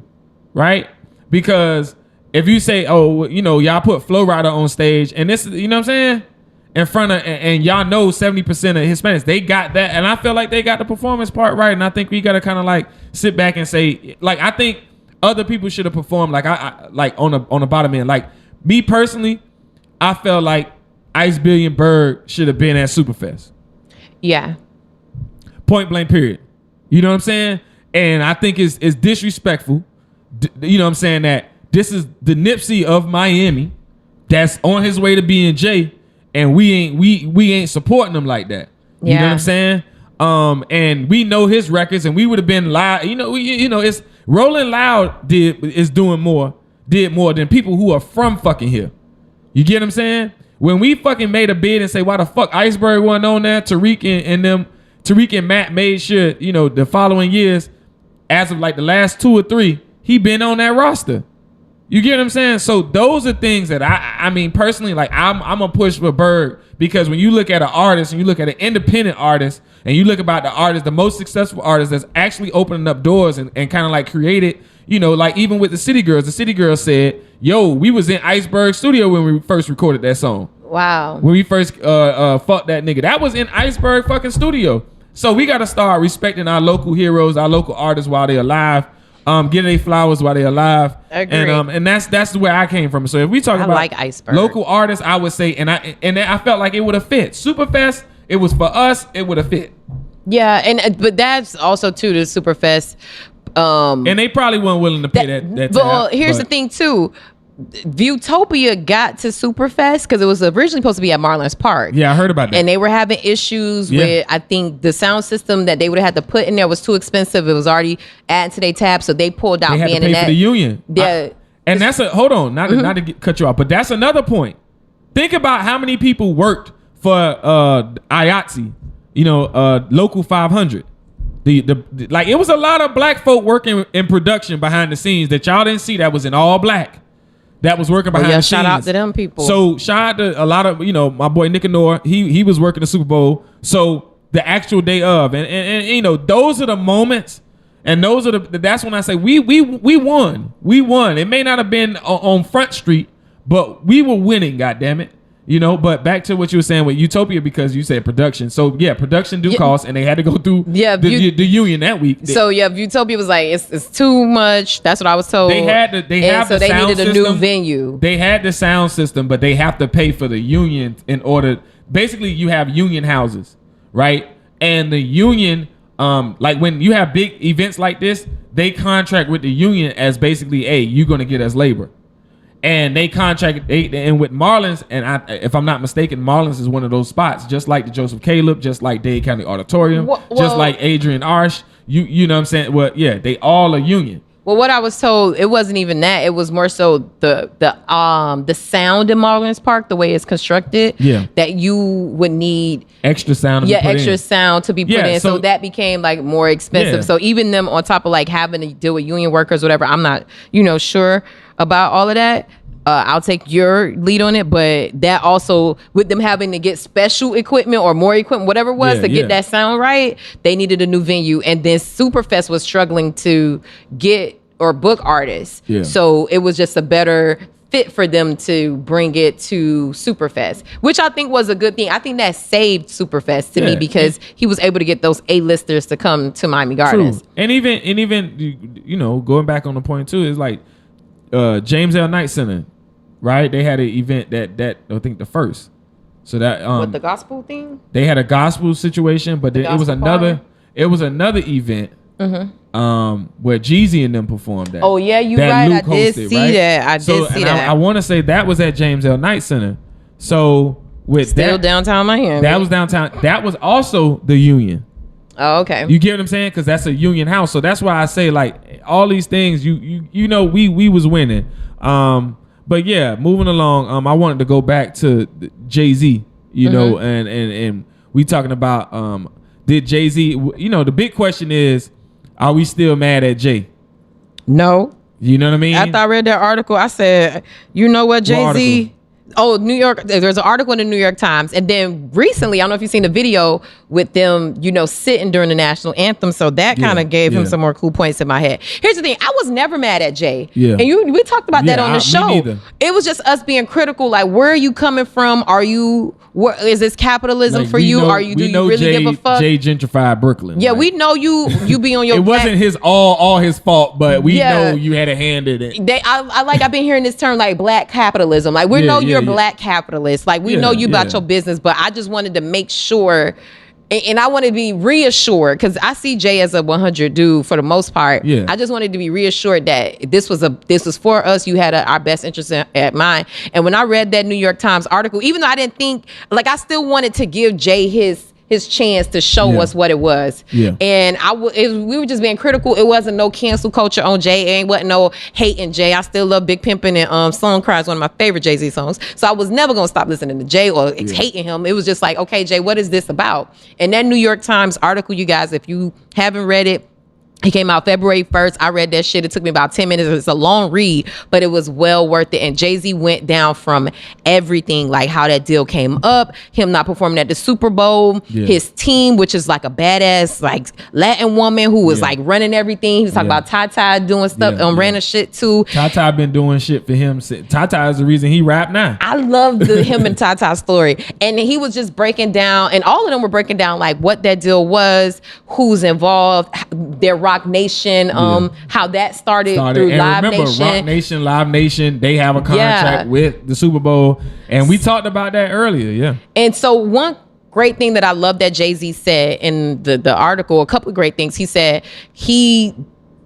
right? Because if you say, oh, y'all put Flow Rider on stage, and this, what I'm saying. In front of, and y'all know 70% of Hispanics, they got that, and I feel like they got the performance part right, and I think we gotta kind of like sit back and say, like, I think other people should have performed like I like on the bottom end. Like me personally, I felt like Ice Billion Berg should have been at Superfest. Yeah. Point blank. Period. You know what I'm saying? And I think it's disrespectful. You know what I'm saying, that this is the Nipsey of Miami that's on his way to being Jay. And we ain't supporting them like that. You know what I'm saying? And we know his records, and we would have been live. It's Rolling Loud did more than people who are from fucking here. You get what I'm saying? When we fucking made a bid and say, why the fuck Iceberg wasn't on there, Tariq and Matt made sure, the following years, as of like the last 2 or 3, he been on that roster. You get what I'm saying? So those are things that I mean, personally, like I'm a push for Berg, because when you look at an artist and you look at an independent artist and you look about the artist, the most successful artist that's actually opening up doors and kind of like created, like even with the City Girls said, yo, we was in Iceberg studio when we first recorded that song. Wow. When we first fucked that nigga. That was in Iceberg fucking studio. So we got to start respecting our local heroes, our local artists while they're alive. Get their flowers while they're alive. Agreed. And that's where I came from. So if we talk about like Iceberg. Local artists, I would say, and I felt like it would have fit. Superfest, it was for us, it would have fit. Yeah, but that's also too the Superfest. And they probably weren't willing to pay that. Well, here's the thing too. Viewtopia got to Superfest because it was originally supposed to be at Marlins Park. Yeah, I heard about that. And they were having issues with, I think, the sound system that they would have had to put in there was too expensive. It was already added to their tab, so they pulled out. They had to pay for the union. Yeah, and that's hold on, not to cut you off, but that's another point. Think about how many people worked for IATSE, Local 500. Like it was a lot of black folk working in production behind the scenes that y'all didn't see. That was in all black. That was working behind the scenes. Shout out to them people. So shout out to a lot of, my boy Nick Anor. He was working the Super Bowl. So the actual day of, and those are the moments, and those are that's when I say we won. We won. It may not have been on Front Street, but we were winning. God damn it. You know, but back to what you were saying with Utopia, because you said production. So yeah, production do cost, and they had to go through the union that week. So yeah, Utopia was like, it's too much. That's what I was told. They have the sound needed a new venue. They had the sound system, but they have to pay for the union in order. Basically, you have union houses, right? And the union, like when you have big events like this, they contract with the union as basically, hey, you're gonna get us labor. And they contract, and with Marlins, and if I'm not mistaken, Marlins is one of those spots, just like the Joseph Caleb, just like Dade County Auditorium, just like Adrian Arsh. You know what I'm saying? Well, yeah, they all are union. Well, what I was told, it wasn't even that. It was more so the sound in Marlins Park, the way it's constructed. Yeah. That you would need extra sound. Sound to be put in. So that became like more expensive. Yeah. So even them on top of like having to deal with union workers, whatever. I'm not, sure about all of that. I'll take your lead on it, but that also with them having to get special equipment or more equipment, whatever it was, to get that sound right, they needed a new venue. And then Superfest was struggling to get or book artists. Yeah. So it was just a better fit for them to bring it to Superfest, which I think was a good thing. I think that saved Superfest to me because he was able to get those A-listers to come to Miami Gardens. True. And even going back on the point too, is like James L. Knight Center, right? They had an event that I think the first. So that with the gospel thing? They had a gospel situation, but then it was another event where Jeezy and them performed at. Oh yeah, you right. Luke I did see that. I did see that. I want to say that was at James L. Knight Center. So with still downtown Miami. That was downtown. That was also the union. Oh, okay. You get what I'm saying? Because that's a union house. So that's why I say like all these things. We was winning. But yeah, moving along. I wanted to go back to Jay-Z. Know, and we talking about did Jay-Z? The big question is, are we still mad at Jay? No. You know what I mean? After I read that article, I said, you know what, Jay-Z? Oh, New York. There's an article in the New York Times. And then recently, I don't know if you've seen the video with them, sitting during the national anthem. So that kind of gave him some more cool points in my head. Here's the thing. I was never mad at Jay. Yeah. And we talked about that on the show. It was just us being critical. Like, where are you coming from? Is this capitalism for you? Do you really give a fuck? Jay gentrified Brooklyn. Yeah, we know you be on your It wasn't his all his fault, but we know you had a hand in it. I've been hearing this term like black capitalism. Like we know you're black capitalist. Like we know you about your business, but I just wanted to make sure and I want to be reassured because I see Jay as a 100 dude for the most part. Yeah. I just wanted to be reassured that this was for us. You had our best interest at mind. And when I read that New York Times article, even though I didn't think, like, I still wanted to give Jay his chance to show us what it was. Yeah. And we were just being critical. It wasn't no cancel culture on Jay. It wasn't no hating Jay. I still love Big Pimpin' and Song Cry is one of my favorite Jay-Z songs. So I was never going to stop listening to Jay or hating him. It was just like, okay, Jay, what is this about? And that New York Times article, you guys, if you haven't read it, it came out February 1st. I read that shit. It took me about 10 minutes. It's a long read, but it was well worth it. And Jay-Z went down from everything, like how that deal came up, him not performing at the Super Bowl, his team, which is like a badass, like Latin woman who was like running everything. He was talking about Tata doing stuff, random shit too. Tata been doing shit for him. Tata is the reason he rap now. I love him and Tata story. And he was just breaking down, and all of them were breaking down like what that deal was, who's involved, their Rock Nation, how that started through Live Nation. Rock Nation, Live Nation, they have a contract with the Super Bowl, and we talked about that earlier. Yeah. And so one great thing that I love that Jay-Z said in the article, a couple of great things. He said he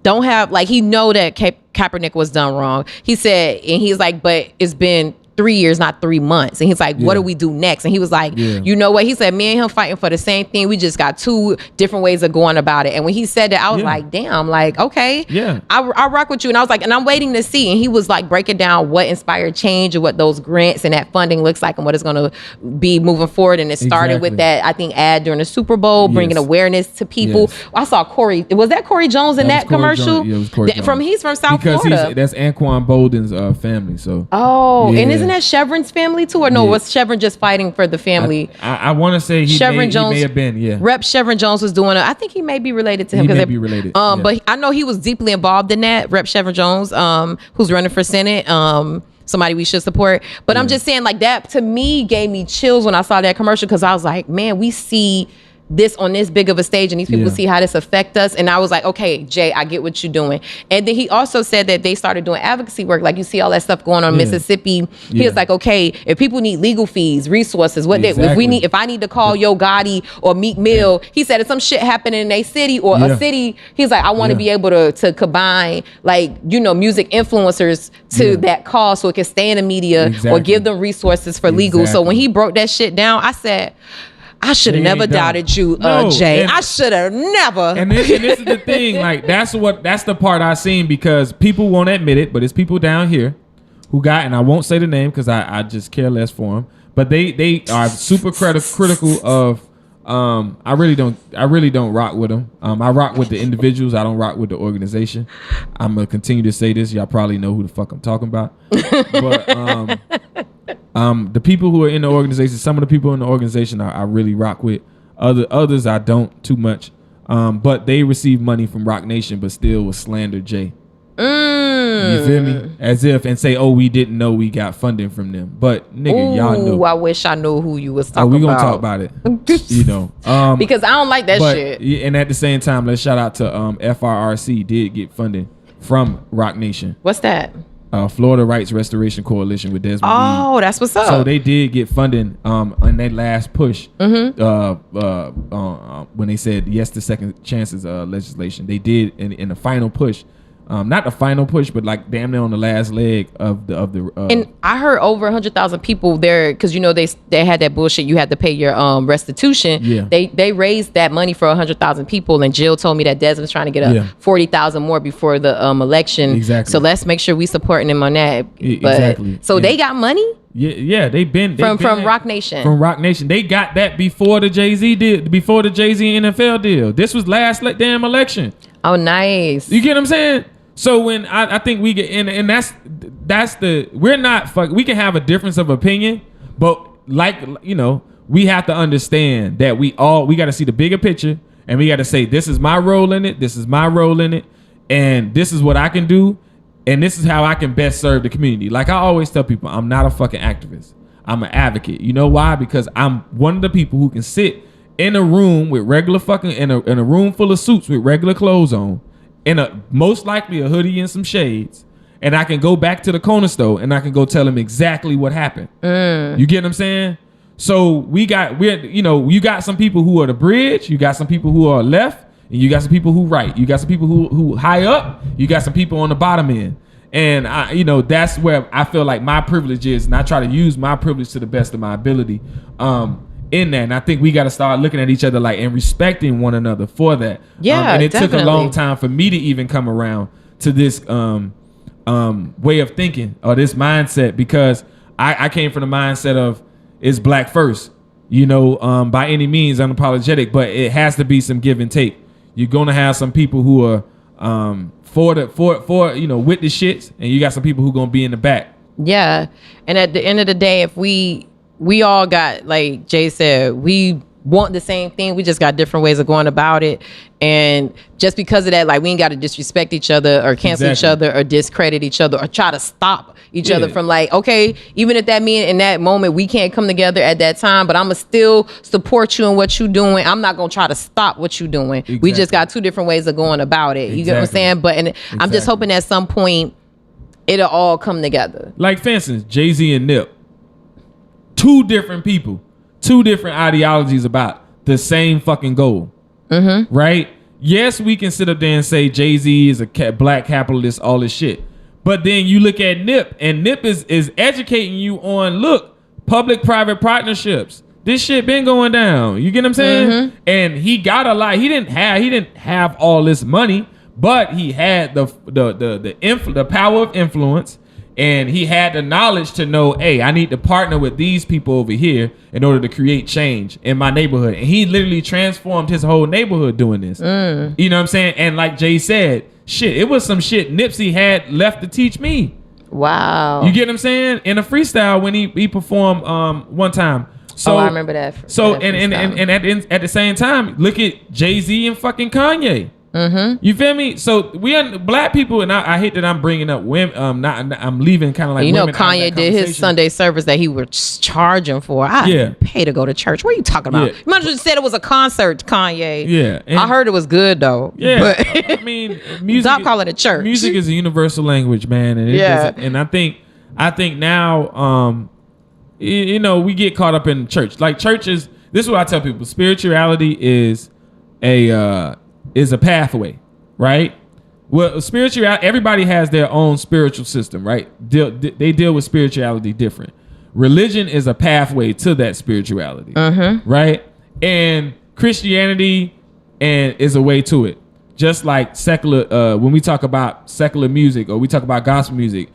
know that Kaepernick was done wrong. He said, and he's like, but it's been 3 years, not 3 months. And he's like, what do we do next? And he was like, you know what? He said, me and him fighting for the same thing. We just got two different ways of going about it. And when he said that, I was like, damn, like, okay. Yeah. I rock with you. And I was like, and I'm waiting to see. And he was like breaking down what inspired change and what those grants and that funding looks like and what it's going to be moving forward. And it started with that, I think, ad during the Super Bowl, bringing awareness to people. I saw Corey. Was that Corey Jones in that commercial? Yeah, it was Corey Jones. He's from South Florida. That's Anquan Bolden's family. So. Oh, and isn't that Chevron's family too? Or no, was Chevron just fighting for the family? I want to say he may have been, Rep Chevron Jones was doing it. I think he may be related to him. He may be related. But I know he was deeply involved in that. Rep Chevron Jones, who's running for Senate. somebody we should support. But I'm just saying, like, that to me gave me chills when I saw that commercial, because I was like, man, we see this on this big of a stage and these people see how this affect us. And I was like, okay, Jay, I get what you're doing. And then he also said that they started doing advocacy work. Like, you see all that stuff going on in Mississippi. He was like, okay, if people need legal fees, resources, if I need to call Yo Gotti or Meek Mill, he said if some shit happening in a city or a city, he's like, I want to be able to combine, like, you know, music influencers to that cause so it can stay in the media or give them resources for legal. So when he broke that shit down, I said, I should have never doubted you, Jay. I should have never. And this is the thing. Like, that's the part I seen, because people won't admit it, but it's people down here who got, and I won't say the name because I just care less for them. But they are super critical of. I really don't rock with them. I rock with the individuals. I don't rock with the organization. I'm gonna continue to say this. Y'all probably know who the fuck I'm talking about. But the people who are in the organization, some of the people in the organization I really rock with. Others I don't too much. But they receive money from Rock Nation, but still will slander Jay. You feel me? As if, and say, oh, we didn't know we got funding from them. But nigga, y'all know. I wish I knew who you was talking about. We gonna talk about it. You know. Because I don't like that shit. And at the same time, let's shout out to FRRC did get funding from Rock Nation. What's that? Florida Rights Restoration Coalition with Desmond Oh, Reed. that's what's up. So they did get funding on their last push. When they said yes to second chances legislation. They did in the final push. Not the final push, but like damn near on the last leg of the. And I heard over 100,000 people there, because you know they had that bullshit. You had to pay your restitution. Yeah. They raised that money for 100,000 people, and Jill told me that Desmond's trying to get 40,000 more before the election. Exactly. So let's make sure we supporting them on that. But, exactly. So they got money. Yeah, they've been from Rock Nation. From Rock Nation, they got that before the Jay-Z NFL deal. This was last damn election. Oh, nice. You get what I'm saying? So when I think we get in, and that's we're not we can have a difference of opinion, but like, you know, we have to understand that we got to see the bigger picture, and we got to say, this is my role in it, this is my role in it, and this is what I can do, and this is how I can best serve the community. Like I always tell people, I'm not a fucking activist. I'm an advocate. You know why? Because I'm one of the people who can sit in a room with regular fucking in a room full of suits with regular clothes on, in a most likely a hoodie and some shades, and I can go back to the corner store and I can go tell them exactly what happened. You get what I'm saying? So you got some people who are the bridge, you got some people who are left, and you got some people who right, you got some people who high up, you got some people on the bottom end. And that's where I feel like my privilege is, and I try to use my privilege to the best of my ability. In that, and I think we got to start looking at each other like and respecting one another for that. Yeah, and it definitely. took a long time for me to even come around to this way of thinking or this mindset, because I came from the mindset of it's black first, by any means unapologetic, but it has to be some give and take. You're gonna have some people who are for with the shits, and you got some people who gonna be in the back. Yeah, and at the end of the day, if we all got, like Jay said, we want the same thing. We just got different ways of going about it. And just because of that, like, we ain't got to disrespect each other or cancel each other or discredit each other or try to stop each other from, like, okay, even if that mean in that moment we can't come together at that time, but I'm going to still support you in what you're doing. I'm not going to try to stop what you're doing. Exactly. We just got two different ways of going about it. You get what I'm saying? But I'm just hoping at some point it'll all come together. Like, for instance, Jay-Z and Nip. Two different people, two different ideologies about the same fucking goal, right? Yes, we can sit up there and say Jay-Z is a black capitalist, all this shit. But then you look at Nip, and Nip is educating you on, look, public-private partnerships. This shit been going down. You get what I'm saying? And he got a lot. He didn't have all this money, but he had the power of influence. And he had the knowledge to know, hey, I need to partner with these people over here in order to create change in my neighborhood. And he literally transformed his whole neighborhood doing this. You know what I'm saying? And like Jay said, shit, it was some shit Nipsey had left to teach me. Wow. You get what I'm saying? In a freestyle when he performed one time. So I remember that. And at the same time, look at Jay-Z and fucking Kanye. You feel me? So black people, and I hate that I'm bringing up women. I'm leaving kind of like, you know, women out of Kanye that did his conversation. Sunday service that he was charging for. I didn't pay to go to church. What are you talking about? Yeah. You might as well said it was a concert, Kanye. Yeah, and I heard it was good though. Yeah, but I mean, music. stop calling it church. Music is a universal language, man, and and I think now, you know, we get caught up in church. Like church is. This is what I tell people: spirituality is a pathway, right? Well, spirituality. Everybody has their own spiritual system, right? They deal with spirituality different. Religion is a pathway to that spirituality, right? And Christianity is a way to it. Just like secular, when we talk about secular music or we talk about gospel music,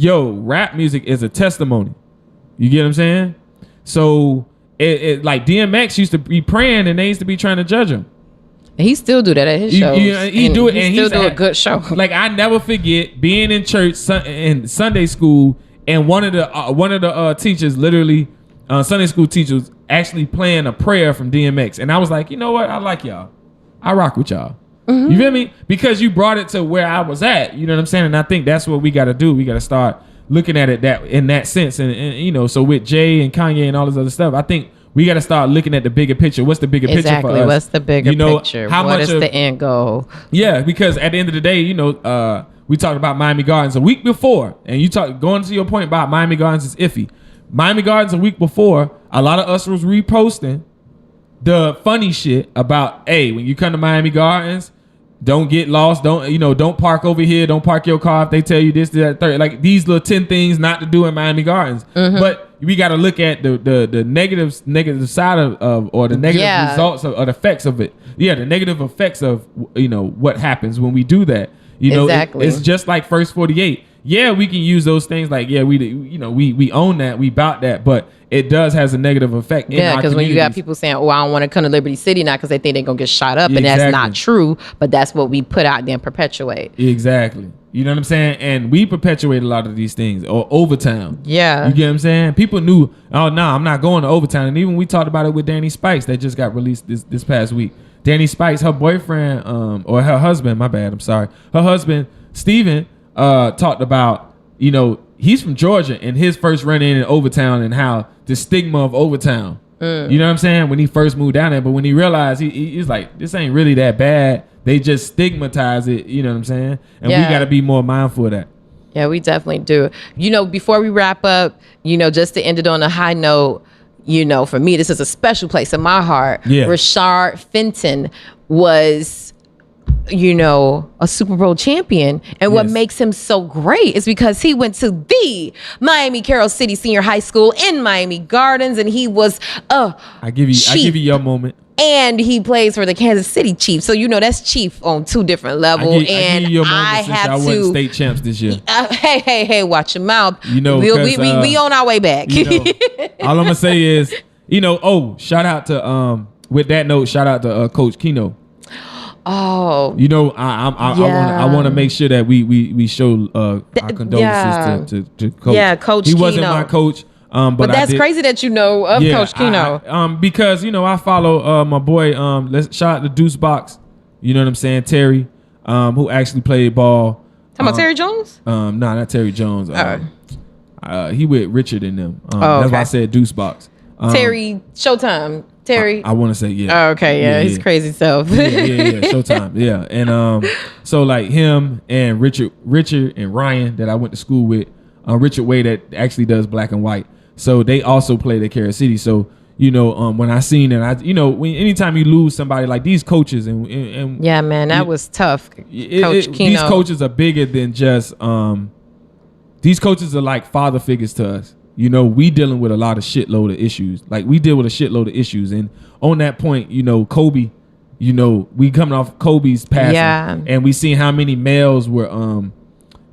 rap music is a testimony. You get what I'm saying? So it like DMX used to be praying and they used to be trying to judge him. He still do that at his shows. He do it, and he still do a good show. Like I never forget being in church in Sunday school, and one of the teachers, literally Sunday school teachers, actually playing a prayer from DMX, and I was like, you know what, I like y'all, I rock with y'all. You feel me? Because you brought it to where I was at. You know what I'm saying? And I think that's what we got to do. We got to start looking at it in that sense, and you know, so with Jay and Kanye and all this other stuff, I think we got to start looking at the bigger picture. What's the bigger picture for us? What's the bigger picture? What is the end goal? Yeah, because at the end of the day, you know, we talked about Miami Gardens a week before, and going to your point about Miami Gardens is iffy. Miami Gardens a week before, a lot of us was reposting the funny shit about, hey, when you come to Miami Gardens, don't get lost. Don't park over here. Don't park your car if they tell you this, that, third. Like these little 10 things not to do in Miami Gardens. But we got to look at the negative side of or the negative results or the effects of it. Yeah, the negative effects of, you know, what happens when we do that. You know, exactly. It's just like First 48. Yeah, we can use those things like, yeah, we own that, we bought that, but it does has a negative effect. Yeah, because when you got people saying, "Oh, I don't want to come to Liberty City now," because they think they're gonna get shot up, and that's not true. But that's what we put out there and perpetuate. Exactly. You know what I'm saying? And we perpetuate a lot of these things. Or Overtown. Yeah. You get what I'm saying? People knew, oh no, I'm not going to Overtown. And even we talked about it with Danny Spikes that just got released this past week. Danny Spikes, her boyfriend, or her husband, my bad, I'm sorry. Her husband, Steven, talked about, you know, he's from Georgia and his first run in Overtown and how the stigma of Overtown. You know what I'm saying? When he first moved down there, but when he realized he's like, this ain't really that bad. They just stigmatize it. You know what I'm saying? And we got to be more mindful of that. Yeah, we definitely do. You know, before we wrap up, you know, just to end it on a high note, you know, for me, this is a special place in my heart. Yeah. Rashard Fenton was, you know, a Super Bowl champion. And what makes him so great is because he went to the Miami Carroll City Senior High School in Miami Gardens, and he was I give you your moment. And he plays for the Kansas City Chiefs. So, you know, that's Chief on two different levels. I have to. State champs this year. Hey, watch your mouth. You know, we on our way back. You know, all I'm going to say is, you know, shout out to, with that note, shout out to Coach Keno. Oh, you know, I want to make sure that we show our condolences to Coach. Yeah, Coach. He wasn't my coach. But that's crazy that you know of Coach Keno. Because, you know, I follow my boy, let's shout out to Deuce Box, you know what I'm saying, Terry, who actually played ball. Talking about Terry Jones? No, not Terry Jones. He with Richard and them. That's why I said Deuce Box. Terry Showtime. Terry. I want to say, yeah. Oh, okay, yeah, he's crazy self. yeah, Showtime, yeah. And so like him and Richard and Ryan that I went to school with, Richard Way that actually does black and white. So they also played at Carroll City. So, you know, when I seen it, anytime you lose somebody like these coaches and yeah, man, that was tough. Coach Keno. These coaches are bigger than just these coaches are like father figures to us. You know, we dealing with a lot of shitload of issues. Like we deal with a shitload of issues. And on that point, you know, Kobe, you know, we coming off Kobe's passing, and we seen how many male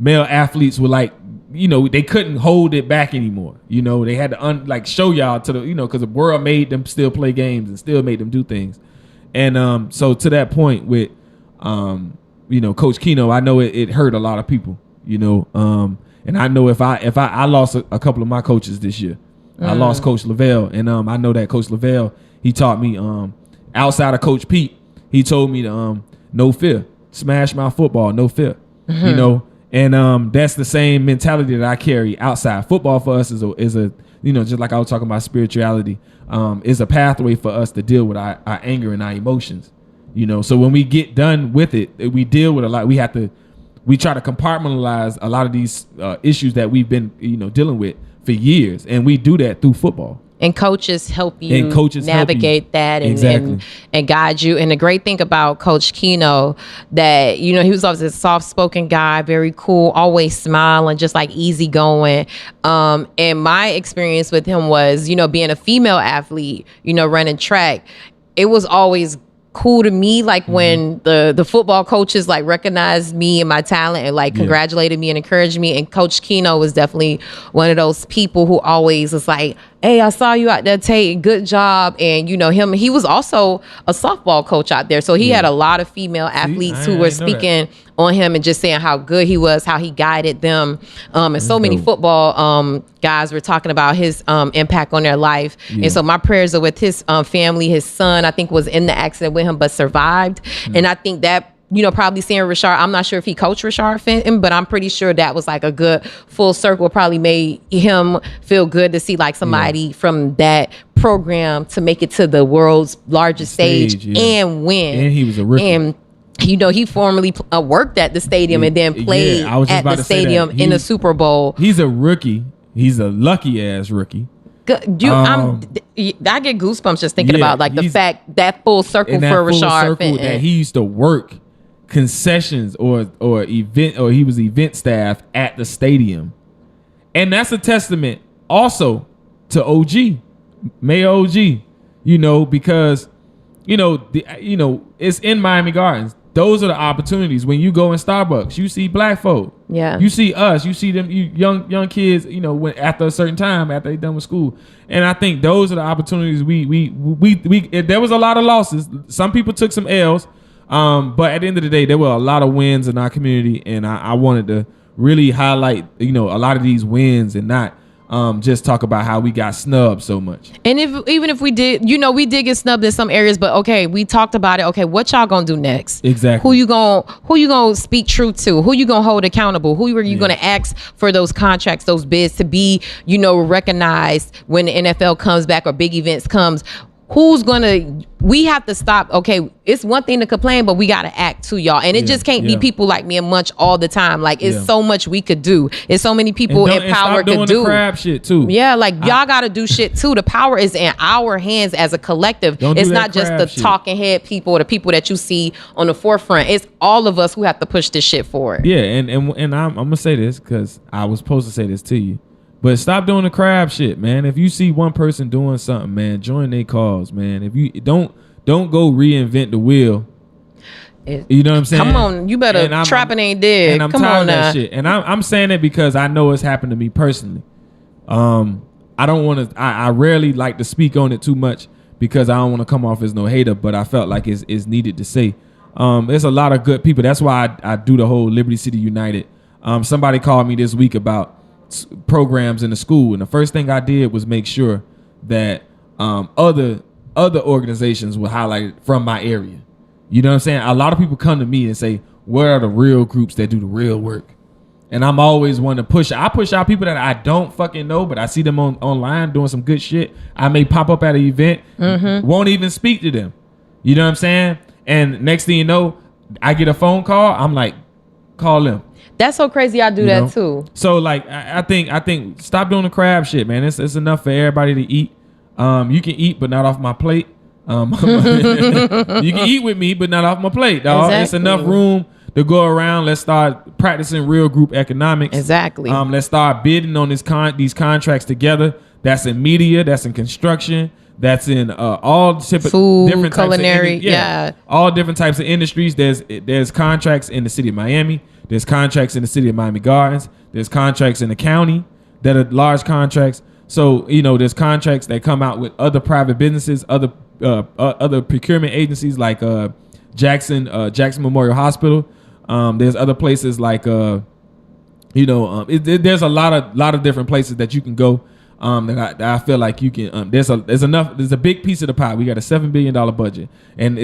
athletes were like, you know, they couldn't hold it back anymore. You know, they had to show y'all to the, you know, because the world made them still play games and still made them do things. And so to that point with, you know, Coach Keno, I know it hurt a lot of people, you know, and I know if I lost a couple of my coaches this year. I lost Coach Lavelle, and I know that Coach Lavelle, he taught me outside of Coach Pete, he told me to no fear. Smash mouth football, no fear. You know, and that's the same mentality that I carry outside. Football for us is a you know, just like I was talking about spirituality, is a pathway for us to deal with our anger and our emotions. You know, so when we get done with it, we deal with a lot. We try to compartmentalize a lot of these issues that we've been, you know, dealing with for years, and we do that through football. And coaches help you navigate that and guide you. And the great thing about Coach Keno, that, you know, he was always a soft-spoken guy, very cool, always smiling, just like easygoing. And my experience with him was, you know, being a female athlete, you know, running track, it was always cool to me, like when the football coaches like recognized me and my talent and like congratulated me and encouraged me. And Coach Keno was definitely one of those people who always was like, hey, I saw you out there, Tate, good job. And you know, he was also a softball coach out there, so he had a lot of female athletes who were speaking on him and just saying how good he was, how he guided them. And so many football guys were talking about his impact on their life. And so my prayers are with his family. His son, I think, was in the accident with him but survived. And I think that, you know, probably seeing Rashard, I'm not sure if he coached Rashard Fenton, but I'm pretty sure that was like a good full circle. Probably made him feel good to see like somebody from that program to make it to the world's largest stage and win. And he was a rookie. And you know, he formerly worked at the stadium and then played at the stadium in the Super Bowl. He's a rookie. He's a lucky ass rookie. I get goosebumps just thinking about like the fact that full circle for Rashard Fenton. That he used to work concessions or event, or he was event staff at the stadium, and that's a testament also to OG, Mayor OG. You know, because you know it's in Miami Gardens. Those are the opportunities when you go in Starbucks. You see black folk. Yeah. You see us. You see them. You young kids. You know, when after a certain time, after they done with school, and I think those are the opportunities. We there was a lot of losses. Some people took some L's, but at the end of the day, there were a lot of wins in our community, and I wanted to really highlight, you know, a lot of these wins and not just talk about how we got snubbed so much. And even if we did, you know, we did get snubbed in some areas, but okay, we talked about it. Okay, what y'all gonna do next? Exactly. Who you gonna speak truth to? Who you gonna hold accountable? Who are you gonna ask for those contracts, those bids to be, you know, recognized when the NFL comes back or big events comes? We have to stop. Okay, it's one thing to complain, but we got to act too, y'all. And it just can't be people like me and Munch all the time. Like, it's so much we could do. It's so many people in power could do. And stop doing the crab shit too. Yeah, like y'all got to do shit too. The power is in our hands as a collective. It's not just the talking head people or the people that you see on the forefront. It's all of us who have to push this shit forward. Yeah, and I'm gonna say this because I was supposed to say this to you. But stop doing the crab shit, man. If you see one person doing something, man, join their cause, man. If you don't go reinvent the wheel. You know what I'm saying? Come on, you better trapping ain't dead. And I'm tired of that shit. And I'm saying it because I know it's happened to me personally. I don't want to. I rarely like to speak on it too much because I don't want to come off as no hater. But I felt like it's needed to say. There's a lot of good people. That's why I do the whole Liberty City United. Somebody called me this week about programs in the school, and the first thing I did was make sure that other organizations were highlighted from my area. You know what I'm saying? A lot of people come to me and say, where are the real groups that do the real work? And I'm always one to push. I push out people that I don't fucking know, but I see them online doing some good shit. I may pop up at an event, won't even speak to them. You know what I'm saying? And next thing you know, I get a phone call. I'm like, call them. That's so crazy. I do that too. So like, I think stop doing the crab shit, man. It's enough for everybody to eat. You can eat, but not off my plate. You can eat with me, but not off my plate, dog. Exactly. It's enough room to go around. Let's start practicing real group economics. Exactly. Let's start bidding on these contracts together. That's in media. That's in construction. That's in all food, different culinary, types of all different types of industries. There's contracts in the city of Miami. There's contracts in the city of Miami Gardens. There's contracts in the county that are large contracts. So, you know, there's contracts that come out with other private businesses, other procurement agencies like Jackson Memorial Hospital. There's other places like there's a lot of different places that you can go. that I feel like you can. There's a big piece of the pie. We got a $7 billion budget, and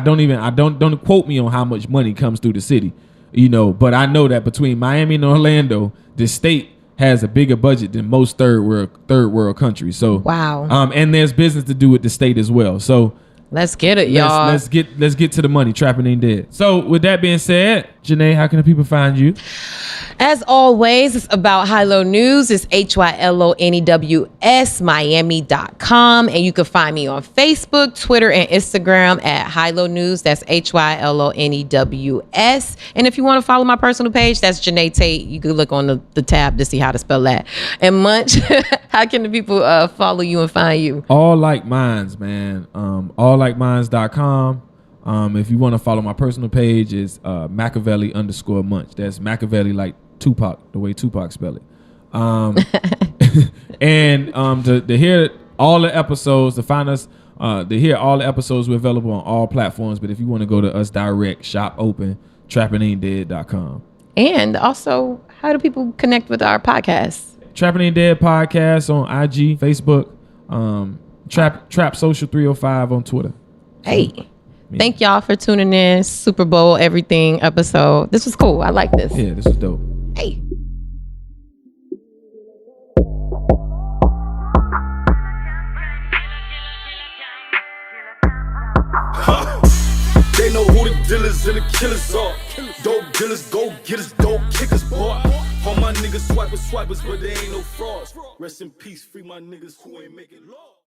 don't quote me on how much money comes through the city, but I know that between Miami and Orlando, the state has a bigger budget than most third world countries. So wow. And there's business to do with the state as well. So let's get it, y'all. Let's get to the money. Trapping ain't dead. So with that being said, Janae, how can the people find you? As always, it's about High-Low News. It's HYLONEWS Miami.com. And you can find me on Facebook, Twitter, and Instagram at High-Low News. That's HYLONEWS. And if you want to follow my personal page, that's Janae Tate. You can look on the tab to see how to spell that. And Munch, how can the people follow you and find you? All Like Minds, man. AllLikeMinds.com. If you want to follow my personal page, is Machiavelli_Munch. That's Machiavelli like Tupac, the way Tupac spell it. And to hear all the episodes, to find us, to hear all the episodes, we're available on all platforms. But if you want to go to us direct, shop open, trappingaintdead.com. And also, how do people connect with our podcast? Trapping Ain't Dead podcast on IG, Facebook, Trap Social 305 on Twitter. Hey. Thank y'all for tuning in. Super Bowl everything episode. This was cool. I like this. Yeah, this is dope. Hey. They know who the dealers and the killers are. Dope dealers, go getters, dope kickers, boy. All my niggas swipers, but they ain't no frauds. Rest in peace, free my niggas who ain't making law.